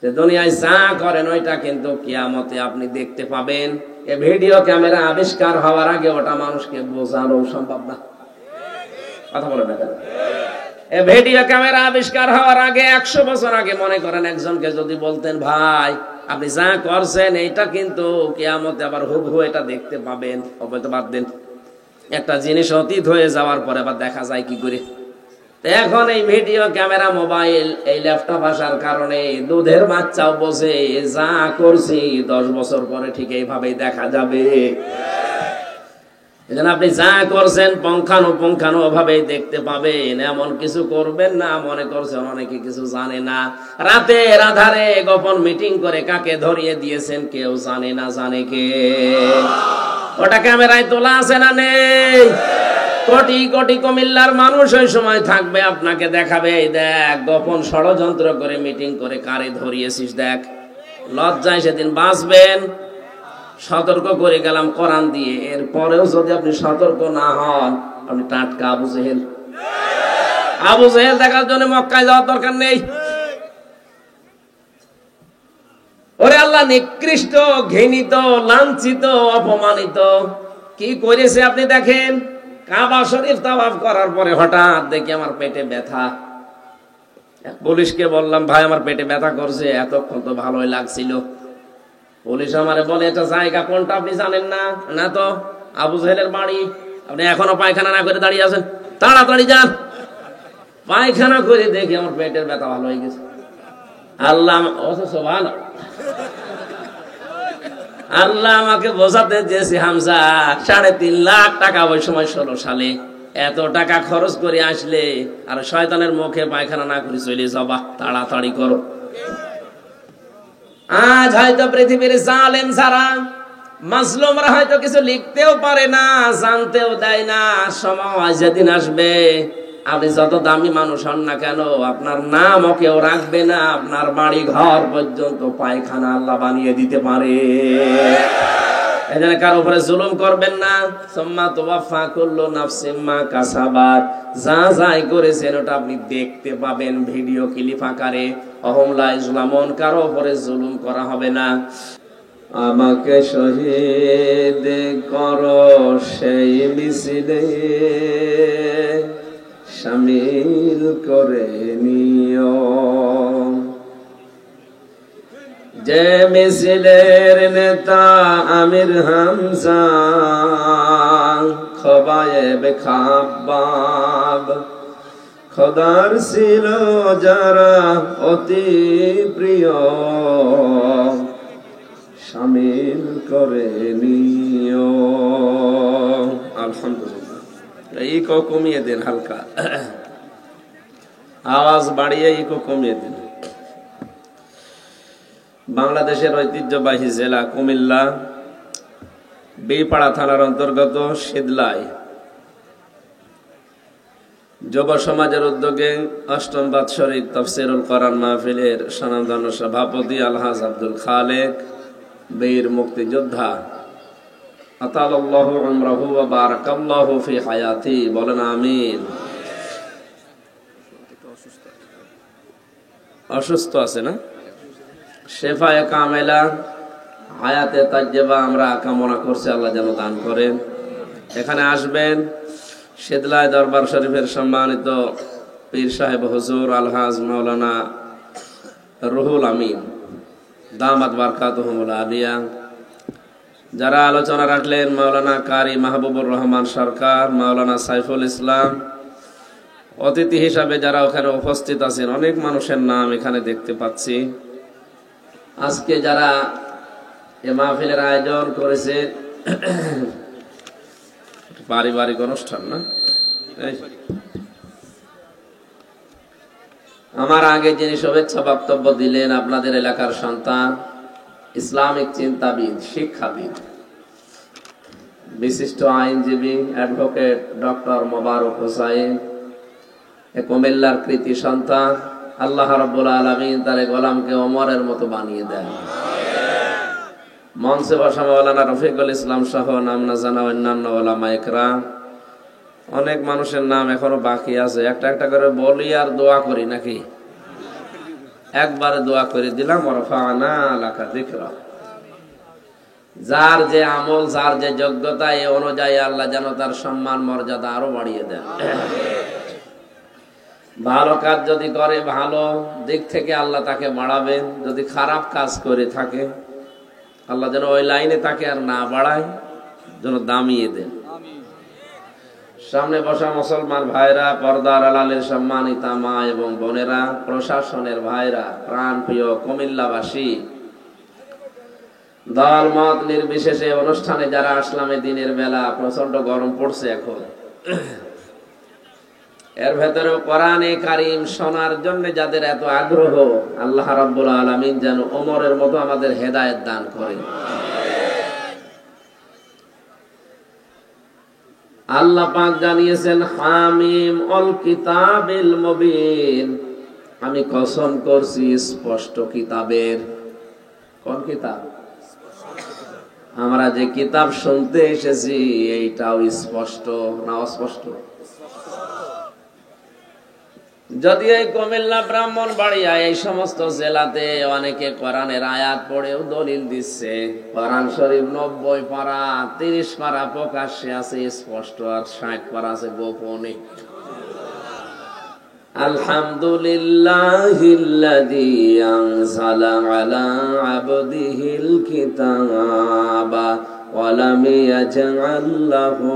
যে দুনিয়ায় যা করেন ওইটা কিন্তু কিয়ামতে আপনি দেখতে পাবেন, এই ভিডিও ক্যামেরা আবিষ্কার হওয়ার আগে ওটা মানুষকে বোঝানো সম্ভব না। কথা বলে না কেন? এই ভিডিও ক্যামেরা আবিষ্কার হওয়ার আগে 100 বছর আগে মনে করেন একজনকে যদি বলতেন ভাই আপনি যা করছেন এইটা কিন্তু কিয়ামতে আবার হুবহু এটা দেখতে পাবেন, অবৈধ বাদ দেন। একটা জিনিস অতীত হয়ে যাওয়ার পরে আবার দেখা যায় কি করে? এখন এই ভিডিও ক্যামেরা, মোবাইল, এই ল্যাপটপ আসার কারণে দুধের বাচ্চাও বোঝে যা করছি 10 বছর পরে ঠিক এইভাবেই দেখা যাবে। এজন্য আপনি যা করছেন পুঙ্খানুপুঙ্খানু ভাবেই দেখতে পাবেন। এমন কিছু করবেন না মনে করছেন অনেকে কিছু জানে না। রাতের আধারে গোপন মিটিং করে কাকে ধরিয়ে দিয়েছেন কেউ জানে না, জানে কে? ওটা ক্যামেরায় তোলা আছে না নেই? কোটি কোটি কুমিল্লার মানুষ ওই সময় থাকবে, আপনাকে দেখাবে, এই দেখ গোপন ষড়যন্ত্র করে মিটিং করে কারে ধরিয়েছিস দেখ। লজ্জায় সেদিন বাঁচবেন। সতর্ক করে গেলাম কোরআন দিয়ে, এরপরেও যদি আপনি সতর্ক না হন আপনি টাটকা আবু জেহেল। আবু জেহেল দেখার জন্য মক্কায় যাওয়ার দরকার নেই। ওরে আল্লাহ নিকৃষ্ট, ঘৃণিত, লাঞ্ছিত, অপমানিত কি করেছে আপনি দেখেন। কাবা শরীফ তাওয়াফ করার পরে হঠাৎ দেখি আমার পেটে ব্যথা। পুলিশকে বললাম ভাই আমার পেটে ব্যথা করছে, এতক্ষণ তো ভালোই লাগছিল। পুলিশ আমারে বলে এটা জায়গা কোনটা আপনি জানেন না? না তো, আবু জেহেলের বাড়ি। আপনি এখনো পায়খানা না করে দাঁড়িয়ে আছেন, তাড়াতাড়ি যান। পায়খানা করে দেখি আমার পেটের ব্যথা ভালো হয়ে গেছে। আল্লাহ আল্লাহ আমাকে বোঝাতে চেয়েছে হামজা 3.5 লাখ টাকা ওই সময় 16 সালে এত টাকা খরচ করে আসলে আর শয়তানের মুখে পায়খানা না করে চলে যাবা, তাড়াতাড়ি করো। আজ হয়তো পৃথিবীর জালেম যারা মাজলুমরা হয়তো কিছু লিখতেও পারে না, জানতেও দেয় না। সময় যেদিন আসবে আপনি যত দামি মানুষ হন না কেন, আপনার নামও কেউ রাখবে না, আপনার বাড়ি ঘর পর্যন্ত পায়খানা আল্লাহ বানিয়ে দিতে পারে। এজন্য কারো উপরে জুলুম করবেন না। সুম্মা তুওয়াফা কুল্লু নাফসিম মা কাসাবাত, যা যাই করেছেন ওটা আপনি দেখতে পাবেন ভিডিও ক্লিপ আকারে। অহুম লা ইউযলামুন, কারো উপরে জুলুম করা হবে না। আমাকে শহীদ করো সেই মিছিলে শামিল করে নিও, যে মিছিলের নেতা আমির হামজা খোবায়েব খাব্বাব, খোদার ছিল যারা অতি প্রিয়, শামিল করে নিও। আলহামদুলিল্লাহ, এই কমিয়ে দেন হালকা। আওয়াজ বাড়িয়ে ইকো কমিয়ে দিন। বাংলাদেশের ঐতিহ্যবাহী জেলা কুমিল্লা বীরপাড়া থানার অন্তর্গত শীতলাই যুব সমাজের উদ্যোগে অষ্টম বাৎসরিক তাফসীরুল কোরআন মাহফিলের স্বনামধন্য সভাপতি আলহাজ আব্দুল খালেক বীর মুক্তিযোদ্ধা আতালাল্লাহু উমরাহু ওয়া বারাকাল্লাহু ফি হায়াতি, বলেন আমিন। অসুস্থ আছে না? শেফায়ে কামেলা হায়াতে তাজ্জেবা আমরা কামনা করছি, আল্লাহ যেন দান করেন। এখানে আসবেন শীতলাই দরবার শরীফের সম্মানিত পীর সাহেব হুজুর আলহাজ মাওলানা রুহুল আমিন দামাত বারকাতুহুমুল আলিয়া, যারা আলোচনা রাখলেন মাওলানা কারি মাহবুবুর রহমান সরকার, মাওলানা সাইফুল ইসলাম, অতিথি হিসাবে যারা ওখানে উপস্থিত আছেন অনেক মানুষের নাম এখানে দেখতে পাচ্ছি। আজকে যারা এ মাহফিলের আয়োজন করেছে পারিবারিক অনুষ্ঠান না, আমার আগে যিনি শুভেচ্ছা বক্তব্য দিলেন আপনাদের এলাকার সন্তান, ইসলামিক চিন্তাবিদ, শিক্ষাবিদ, বিশিষ্ট আইনজীবী অ্যাডভোকেট ডক্টর মোবারক হোসাইন, কুমিল্লার কৃতি সন্তান। আল্লাহ রাব্বুল আলামিন তার গোলামকে ওমরের মতো বানিয়ে দেন। মঞ্চে বসা মাওলানা রফিকুল ইসলাম সহ নাম না জানা অন্যান্য ওলামা ইকরাম, অনেক মানুষের নাম এখনো বাকি আছে। একটা একটা করে বলি আর দোয়া করি নাকি? একবারে দোয়া করে দিলাম, ওয়ারফা'না লাকা যিকরা। যার যে আমল, যার যে যোগ্যতা, এই অনুযায়ী আল্লাহ যেন তার সম্মান মর্যাদা আরো বাড়িয়ে দেন। ভালো কাজ যদি করে ভালো দিক থেকে আল্লাহ তাকে বাড়াবেন, যদি খারাপ কাজ করে থাকে আল্লাহ যেন ওই লাইনে তাকে আর না বাড়ায়, যেন দামিয়ে দেন। সামনে বসা মুসলমান ভাইরা, পর্দার আড়ালের সম্মানিতা মা এবং বোনেরা, প্রশাসনের ভাইরা, প্রাণ প্রিয় কুমিল্লাবাসী, দল মত নির্বিশেষে অনুষ্ঠানে যারা আসলাম, দিনের বেলা প্রচন্ড গরম পড়ছে এখন, এর ভেতরে কোরআনে কারীম শোনার জন্য যাদের এত আগ্রহ, আল্লাহ রাব্বুল আলামিন যেন ওমরের মতো আমাদের হেদায়েত দান করেন। আল্লাহ পাক জানিয়েছেন, হামিম অল কিতাবিল মুবিন, আমি কসম করছি স্পষ্ট কিতাবের। কোন কিতাব? আমরা যে কিতাব শুনতে এসেছি এইটাও স্পষ্ট না অস্পষ্ট? যদি এই কুমিল্লা, ব্রাহ্মণবাড়িয়া, এই সমস্ত জেলাতে অনেকে কোরআনের আয়াত পড়েও দলিল দিচ্ছে, কোরআন শরীফ 90 পারা, 30 পারা প্রকাশ্যে আছে স্পষ্ট, আর 60 পারা আছে গোপনে। আলহামদুলিল্লাহিল্লাযী আনজালা আলা আবদিহিল কিতাবা ওয়া লাম ইয়াজআল লাহু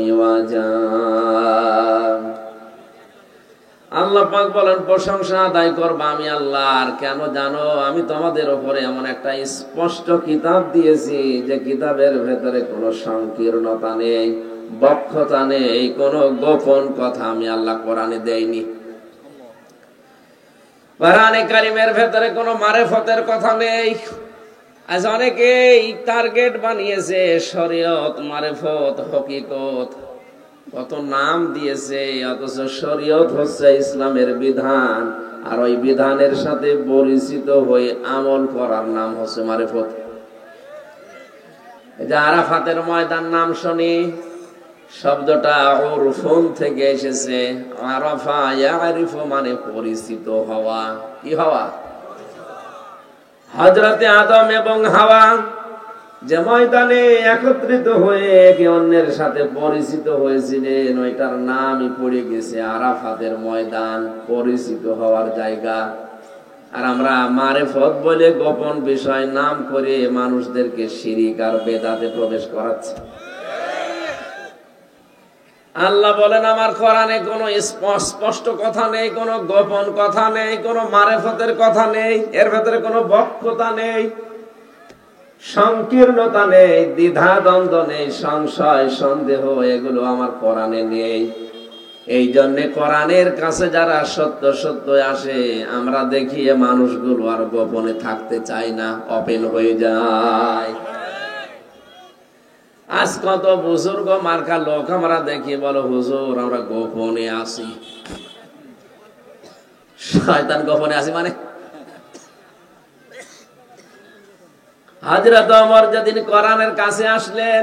ইওয়াজা। আল্লাহ পাক বলেন, প্রশংসা আদায় করবা আমি আল্লাহ। আর কেন জানো? আমি তোমাদের উপরে এমন একটা স্পষ্ট কিতাব দিয়েছি যে কিতাবের ভেতরে কোনো সংকীর্ণতা নেই, বক্ষতা নেই, কোনো গোপন কথা আমি আল্লাহ কোরআনে দেইনি। কোরআনে কারীমের ভেতরে কোনো মারেফতের কথা নেই। আজ অনেকেই টার্গেট বানিয়েছে শরীয়ত, মারেফত, হকিকত, কত নাম দিয়েছে, অথচ শরীয়ত হচ্ছে ইসলামের বিধান, আর ওই বিধানের সাথে পরিচিত হয়ে আমল করার নাম হচ্ছে মারিফত। এই যে আরাফাতের ময়দান নাম শুনি, শব্দটা উরফুন থেকে এসেছে। আরাফা ইয়ারিফু মানে পরিচিত হওয়া। কি হওয়া? হযরতে আদম এবং হাওয়া যে ময়দানে একত্রিত হয়ে একে অন্যের সাথে পরিচিত হয়েছিলেন, ওইটার নামই পড়ে গেছে আরাফাতের ময়দান, পরিচিত হওয়ার জায়গা। আর আমরা মারেফত বলে গোপন বিষয় নাম করে মানুষদেরকে শিরিক আর বেদাতে প্রবেশ করাচ্ছি। আল্লাহ বলেন, আমার কোরআনে কোনো স্পষ্ট কথা নেই, কোনো গোপন কথা নেই, কোনো মারেফতের কথা নেই, এর ভেতরে কোনো বক্রতা নেই, সংকীর্ণতা নেই, দ্বিধা দ্বন্দ্ব নেই, সংশয় সন্দেহ, এগুলো আমার কোরআনে নেই। এই জন্য কোরআনের কাছে যারা সত্য সত্য আসে, আমরা দেখি এ মানুষগুলো আর গোপনে থাকতে চায় না, ওপেন হয়ে যায়। আজ কত বুজুর্গ মার্কা লোক আমরা দেখি বলো, হুজুর আমরা গোপনে আসি। শয়তান গোপনে আসি মানে? হযরত ওমর যেদিন কোরআনের কাছে আসলেন,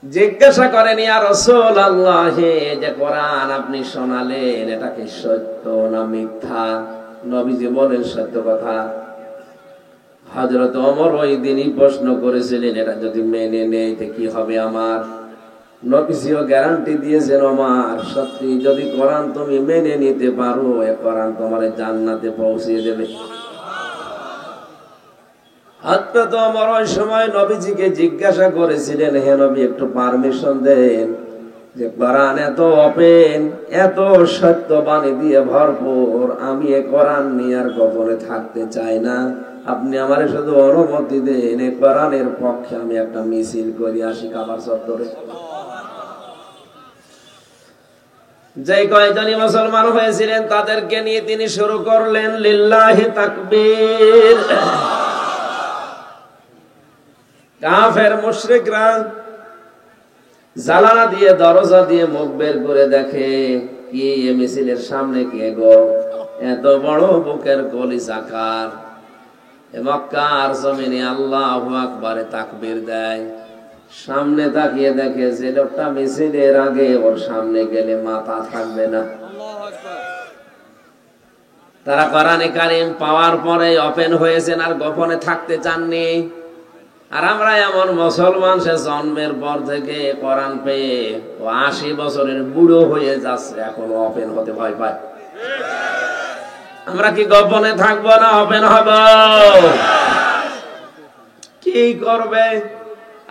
জিজ্ঞাসা করেন, ইয়া রাসূলুল্লাহ, যে কোরআন আপনি শোনালেন এটা কি সত্য না মিথ্যা? নবীজি বলেন সত্য কথা। হযরত ওমর ওই দিনই প্রশ্ন করেছিলেন, এটা যদি মেনে নেই তো কি হবে আমার? নবীজিও গ্যারান্টি দিয়েছেন, ওমর সত্যি যদি কোরআন তুমি মেনে নিতে পারো, এ কোরআন তোমার জান্নাতে পৌঁছিয়ে দেবে। হযরত ওমর ওই সময় নবীজিকে জিজ্ঞাসা করেছিলেন, হে নবী একটু পারমিশন দেন, যে কোরআন এত ওপেন, এত সত্যবাণী দিয়ে ভরপুর, আমি এ কোরআন নিয়ে আর গোপনে থাকতে চাই না, আপনি আমারে শুধু অনুমতি দেন, এ কোরআনের পক্ষে আমি একটা মিছিল করি আসি কাবার চত্বরে। যে কয়জনই মুসলমান হয়েছিলেন তাদেরকে নিয়ে তিনি শুরু করলেন লিল্লাহি তাকবীর। কাফের মুশরিকরা জানালা দিয়ে দরজা দিয়ে মুখ বের করে দেখে, কি এ মিছিলের সামনে কে গো? এত বড় বুকের কলিজাকার মক্কার জমিনে আল্লাহু আকবার তাকবীর দেয়। সামনে তাকিয়ে দেখে যে লোকটা মিছিলের আগে ওর সামনে গেলে মাথা থাকবে না। তারা কোরআনে কারীম পাওয়ার পরে ওপেন হয়েছেন, আর গোপনে থাকতে চাননি। আর আমরা এমন মুসলমান, সে জন্মের পর থেকে কোরআন পেয়ে 80 বছরের বুড়ো হয়ে যাচ্ছে, এখন ওপেন হতে ভয় পায়। আমরা কি গোপনে থাকবো না ওপেন হব? কি করবে?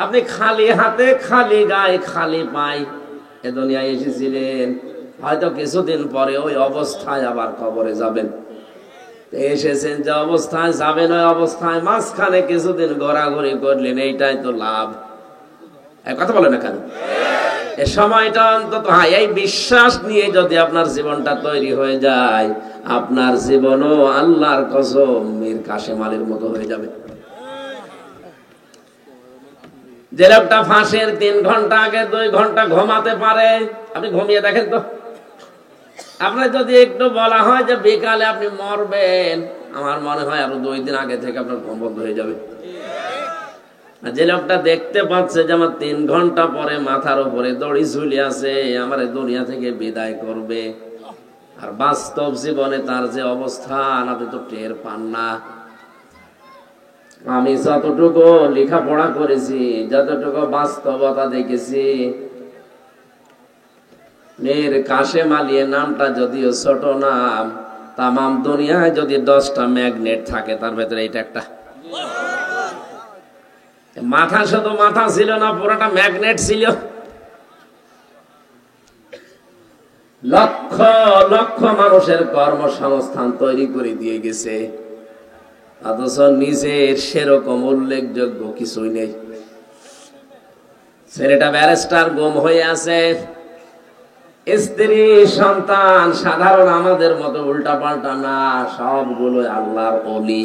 আপনি খালি হাতে, খালি গায়ে, খালি পাই এ দুনিয়ায় এসেছিলেন, হয়তো কিছুদিন পরে ওই অবস্থায় আবার কবরে যাবেন। এসেছেন যে অবস্থায় যাবেন, ওই অবস্থায় মাঝখানে কিছুদিন ঘোরাঘুরি করলেন, এইটাই তো লাভ। কথা বলে না কেন? এই সময়টা অন্তত এই বিশ্বাস নিয়ে যদি আপনার জীবনটা তৈরি হয়ে যায়, আপনার জীবনও আল্লাহর কসম মীর কাশেম আলীর মতো হয়ে যাবে। যে লোকটা ফাঁসের 3 ঘন্টা আগে 2 ঘন্টা ঘুমাতে পারে, আপনি ঘুমিয়ে দেখেন তো। আপনার যদি একটু বলা হয় যে বিকালে আপনি মরবেন, আমার মনে হয় আরো 2 দিন আগে থেকে আপনার ঘুম বন্ধ হয়ে যাবে। যে লোকটা দেখতে পাচ্ছে যে আমার 3 ঘন্টা পরে মাথার উপরে দড়ি ঝুলে আছে, আমার দুনিয়া থেকে বিদায় করবে, আর বাস্তব জীবনে তার যে অবস্থান আপনি তো টের পান না। আমি যতটুকু লেখাপড়া করেছি, যতটুকু বাস্তবতা দেখেছি, মীর কাশেম আলী নামটা যদিও ছোট নাম, তামাম দুনিয়ায় যদি 10টা ম্যাগনেট থাকে তার ভেতরে এটা একটা। মাথা শুধু মাথা ছিল না, পুরোটা ম্যাগনেট ছিল। লক্ষ লক্ষ মানুষের কর্মসংস্থান তৈরি করে দিয়ে গেছে, অথচ নিজের সেরকম উল্লেখযোগ্য কিছুই নেই। ছেলেটা ব্যারিস্টার, গুম হয়ে আছে, স্ত্রী সন্তান সাধারণ আমাদের মতো উল্টা পাল্টা না, সবগুলো আল্লাহর ওলি।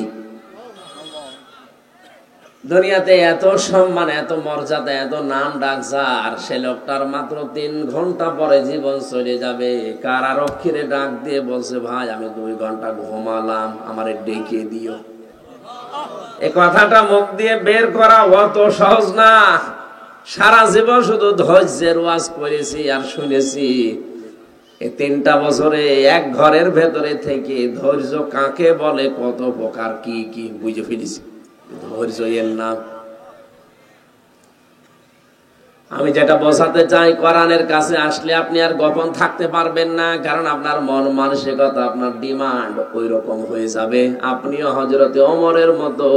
দুনিয়াতে এত সম্মান, এত মর্যাদা, এত নাম ডাক যার, সে লোকটার মাত্র 3 ঘন্টা পরে জীবন চলে যাবে। কারারক্ষীরে ডাক দিয়ে বলছে, ভাই আমি 2 ঘন্টা ঘুমালাম, আমারে ডেকে দিও। এই কথাটা মুখ দিয়ে বের করা অত সহজ না। সারা জীবন শুধু ধৈর্যের ওয়াজ করেছি আর শুনেছি। এই 3টা বছরে এক ঘরের ভেতরে থেকে ধৈর্য কাকে বলে, কত প্রকার, কি কি বুঝে ফেলেছি। ধৈর্য এর নাম। আমি যেটা বোঝাতে চাই, কোরআনের কাছে আসলে আপনি আর গোপন থাকতে পারবেন না, কারণ আপনার মন মানসিকতা, আপনার ডিমান্ড ওই রকম হয়ে যাবে। আপনিও হযরতে ওমরের মতো,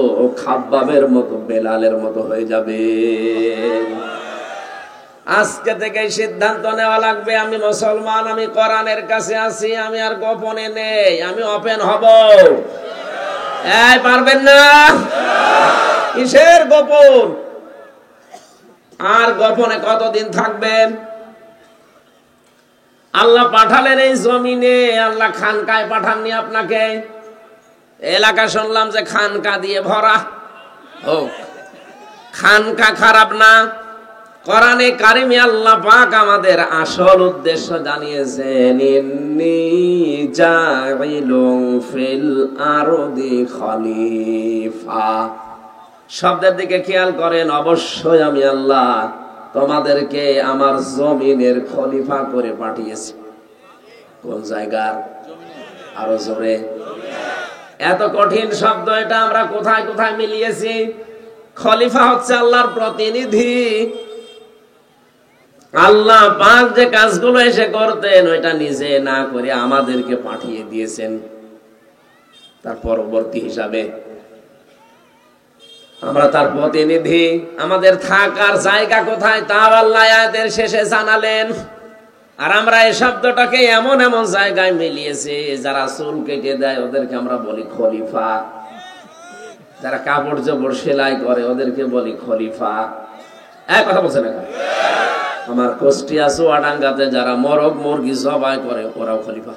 খাব্বাবের মতো, বেলালের মতো হয়ে যাবে। আজকে থেকে সিদ্ধান্ত নেওয়া লাগবে, আমি মুসলমান, আমি কোরআনের কাছে আছি, আমি আর গোপনে নেই, আমি ওপেন হব। এই পারবেন না? কিসের গোপন? আর গোপনে কতদিন থাকবেন? আল্লাহ পাঠালেন এই জমিনে, আল্লাহ খানকায় পাঠাননি আপনাকে। এলাকা শুনলাম যে খানকা দিয়ে ভরা। ও খানকা খারাপ না, কোরআনে কারিমে আল্লাহ পাক আমাদের আসল উদ্দেশ্য জানিয়েছেন, ইন্নী জাইলুন ফিল আরদি খলিফা। শব্দের দিকে খেয়াল করেন, অবশ্যই আমি আল্লাহ তোমাদেরকে আমার জমিনের খলিফা করে পাঠিয়েছি। কোন জায়গার? আরো জোরে। এত কঠিন শব্দ এটা আমরা কোথায় কোথায় মিলিয়েছি। খলিফা হচ্ছে আল্লাহর প্রতিনিধি। আল্লাহ পাক যে কাজগুলো এসে করতেন ওইটা নিজে না করে আমাদেরকে পাঠিয়ে দিয়েছেন তার পরবর্তী হিসাবে। আমরা তার প্রতিনিধি। আমাদের থাকার জায়গা কোথায় তাও আল্লাহ আয়াতের শেষে জানালেন। আর আমরা এই শব্দটাকে এমন এমন জায়গায় মিলিয়েছি, যারা চুল কেটে দেয় ওদেরকে আমরা বলি খলিফা, যারা কাপড় চোপড় সেলাই করে ওদেরকে বলি খলিফা। এক কথা বলছে না? আমার কুষ্টিয়া চুয়াডাঙ্গাতে যারা মরগ মুরগি জবাই করে ওরাও খলিফা।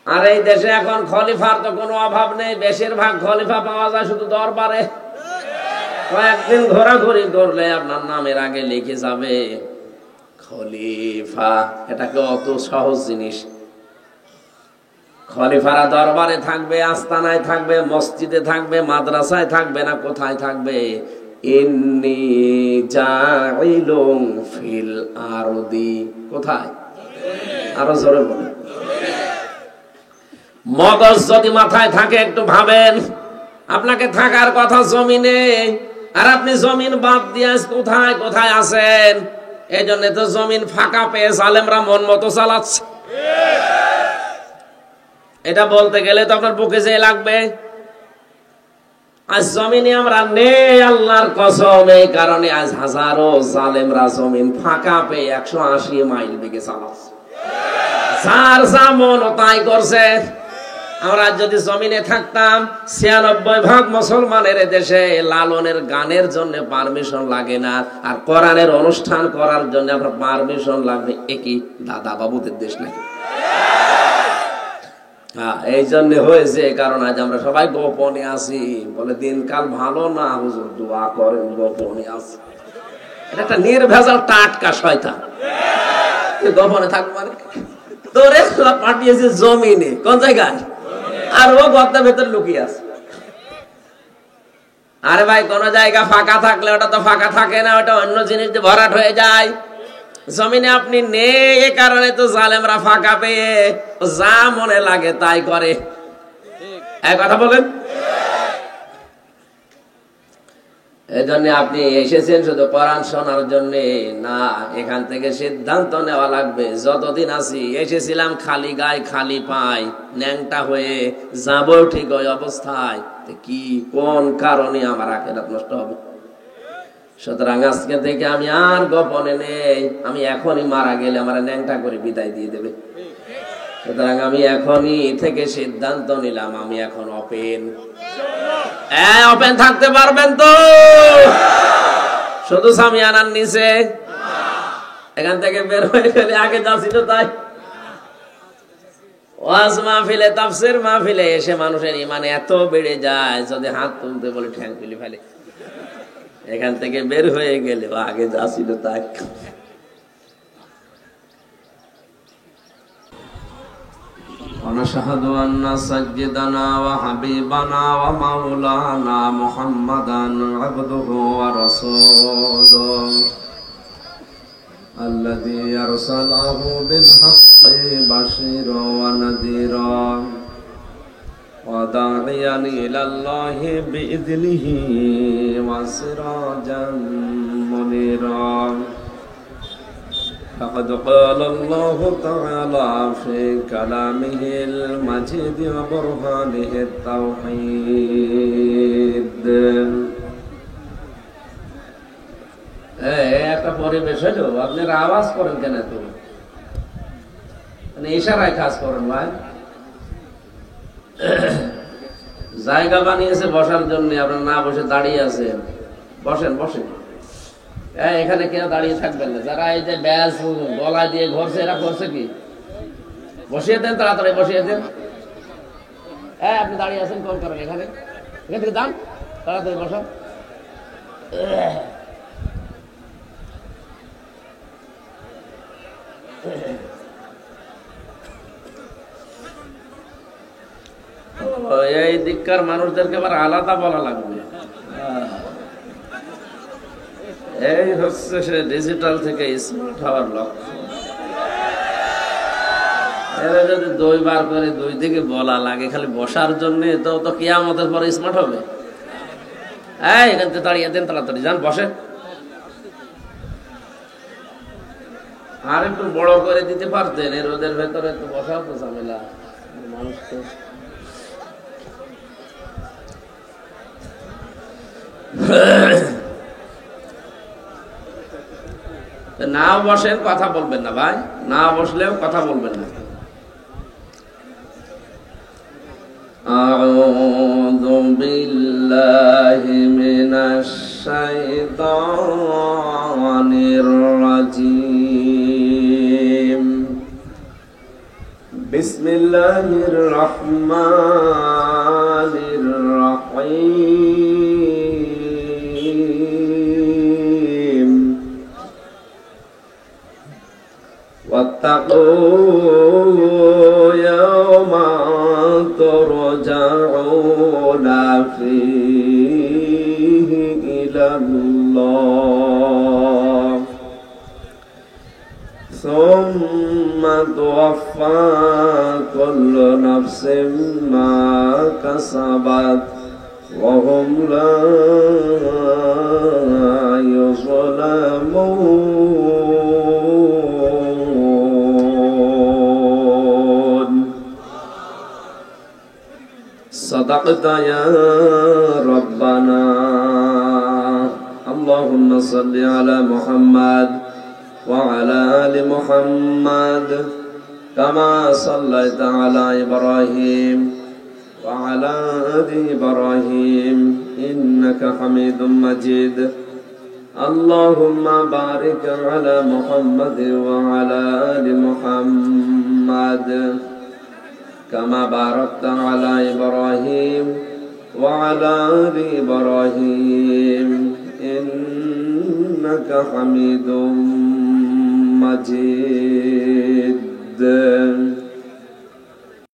আর এই দেশে এখন খলিফার তো কোনো অভাব নেই, বেশিরভাগ খলিফা পাওয়া যায় শুধু দরবারে। কয়েকদিন ঘোরাঘুরি করলে আপনার নামের আগে লিখে যাবে খলিফা। এটাকে অত সহজ জিনিস। খলিফারা দরবারে থাকবে, আস্তানায় থাকবে, মসজিদে থাকবে, মাদ্রাসায় থাকবে, না কোথায় থাকবে? ইন্নী জাইলুন ফিল আরদি। কোথায়? আরো জোরে বলে। মগজ যদি মাথায় থাকে একটু ভাবেন, আপনাকে থাকার কথা জমিনে, আর আপনি জমিন বাদ দিয়ে কোথায় কোথায় আছেন। এই জন্য তো জমিন ফাঁকা পেয়ে জালেমরা মন মতো চালাচ্ছে। এটা বলতে গেলে তো আপনার বুকে যে লাগবে। আজ জমিনে আমরা নেই আল্লাহর কসম। এই কারণে আজ হাজারো জালেমরা জমিন ফাঁকা পেয়ে 180 মাইল বেগে চালাচ্ছে। যার যা মন তাই করছে। আমরা যদি জমিনে থাকতাম, 96% মুসলমানের দেশে লালনের গানের জন্য পারমিশন লাগে না, আর কোরআনের অনুষ্ঠান করার জন্য আপনার পারমিশন লাগবে। একই দাদা বাবুদের দেশ নাকি? এই জন্য হয়েছে, কারণ আজ আমরা সবাই গোপনে আছি। বলে দিনকাল ভালো না, হুজুর দোয়া করেন, গোপনে আছি। এটা একটা নির্ভেজাল টাটকা শয়তান। গোপনে থাকবো মানে তোরে পাঠিয়েছে জমিনে। কোন জায়গায়? আর ও গর্তের ভেতর লুকিয়ে আছে। আরে ভাই, কোন জায়গা ফাঁকা থাকলে ওটা তো ফাঁকা থাকে না, ওটা অন্য জিনিস দিয়ে ভরাট হয়ে যায়। জমিনে আপনি নেই, এ কারণে তো জালেমরা ফাঁকা পেয়ে যা মনে লাগে তাই করে। এক কথা বলেন। এই জন্য আপনি এসেছেন শুধু কোরআন শোনার জন্য না, এখান থেকে সিদ্ধান্ত নেওয়া লাগবে। যতদিন আছি এসেছিলাম খালি গায়ে খালি পাই, ন্যাংটা হয়ে যাবো ঠিক ওই অবস্থায়। কি কোন কারণে আমার আখিরাত নষ্ট হবে? সুতরাং আজকে থেকে আমি আর গোপনে নেই। আমি এখনই মারা গেলে আমার ন্যাংটা করে বিদায় দিয়ে দেবে। সুতরাং আমি এখনই থেকে সিদ্ধান্ত নিলাম, আমি এখন ওপেন। ওপেন থাকতে পারবেন তো? শুধু সামিয়ানার নিচে এখান থেকে বের হয়ে গেলে আগে যা ছিল তাই। ওয়াজ মাহফিলে, তাফসীর মাহফিলে এসে মানুষের ঈমান এত বেড়ে যায়, যদি হাত তুলতে বলে ঠ্যাং তুলে ফেলে। এখান থেকে বের হয়ে গেলে আগে যা ছিল তাই। ونشهد أن سيدنا وحبيبنا ومولانا محمدا عبده ورسوله الذي أرسله بالحق بشيرا ونذيرا وداعيا إلى الله بإذنه وسراجا منيرا فقد قال الله تعالى في كلامه المجيد وبرهانه التوحيد একটা পরিবেশ হলো, আপনারা আওয়াজ করেন কেন? তো মানে ইশারায় কাজ করেন ভাই। জায়গা বানিয়েছে বসার জন্য, আপনারা না বসে দাঁড়িয়ে আছেন। বসেন বসেন। এখানে কেউ দাঁড়িয়ে থাকবেন না, যারা এই যে ব্যাস গলা দিয়ে ঘরছে এরা করছে কি? বসিয়ে দেন, তাড়াতাড়ি বসিয়ে দেন। আপনি দাঁড়িয়ে আছেন কোন কারণে? এখানে এখান থেকে যান, তাড়াতাড়ি বসান। এই দিককার মানুষদেরকে আবার আলাদা বলা লাগবে। এই হচ্ছে সে ডিজিটাল থেকে স্মার্ট হওয়ার লক্ষ্য। এরা যদি 2 বার করে 2 দিকে বলা লাগে খালি বসার জন্য, তো কিয়ামতের পরে স্মার্ট হবে। এখান থেকে দাঁড়িয়ে দেন, তাড়াতাড়ি যান, বসে। আর একটু বড় করে দিতে পারতেন, এর ওদের ভেতরে তো বসাও তো ঝামেলা। মানুষ তো না বসেন, কথা বলবেন না ভাই, না বসলেও কথা বলবেন না। আউযু বিল্লাহি মিনাশ শাইতানির রাজীম। বিসমিল্লাহির রহমানির রহিম। واتقوا يوما ترجعون فيه إلى الله ثم توفى كل نفس ما كسبت وهم لا يظلمون. صدقت يا ربنا. اللهم صل على محمد وعلى آل محمد كما صليت على إبراهيم وعلى آل إبراهيم إنك حميد مجيد. اللهم بارك على محمد وعلى آل محمد كما باركت على إبراهيم وعلى آل إبراهيم إنك حميد مجيد.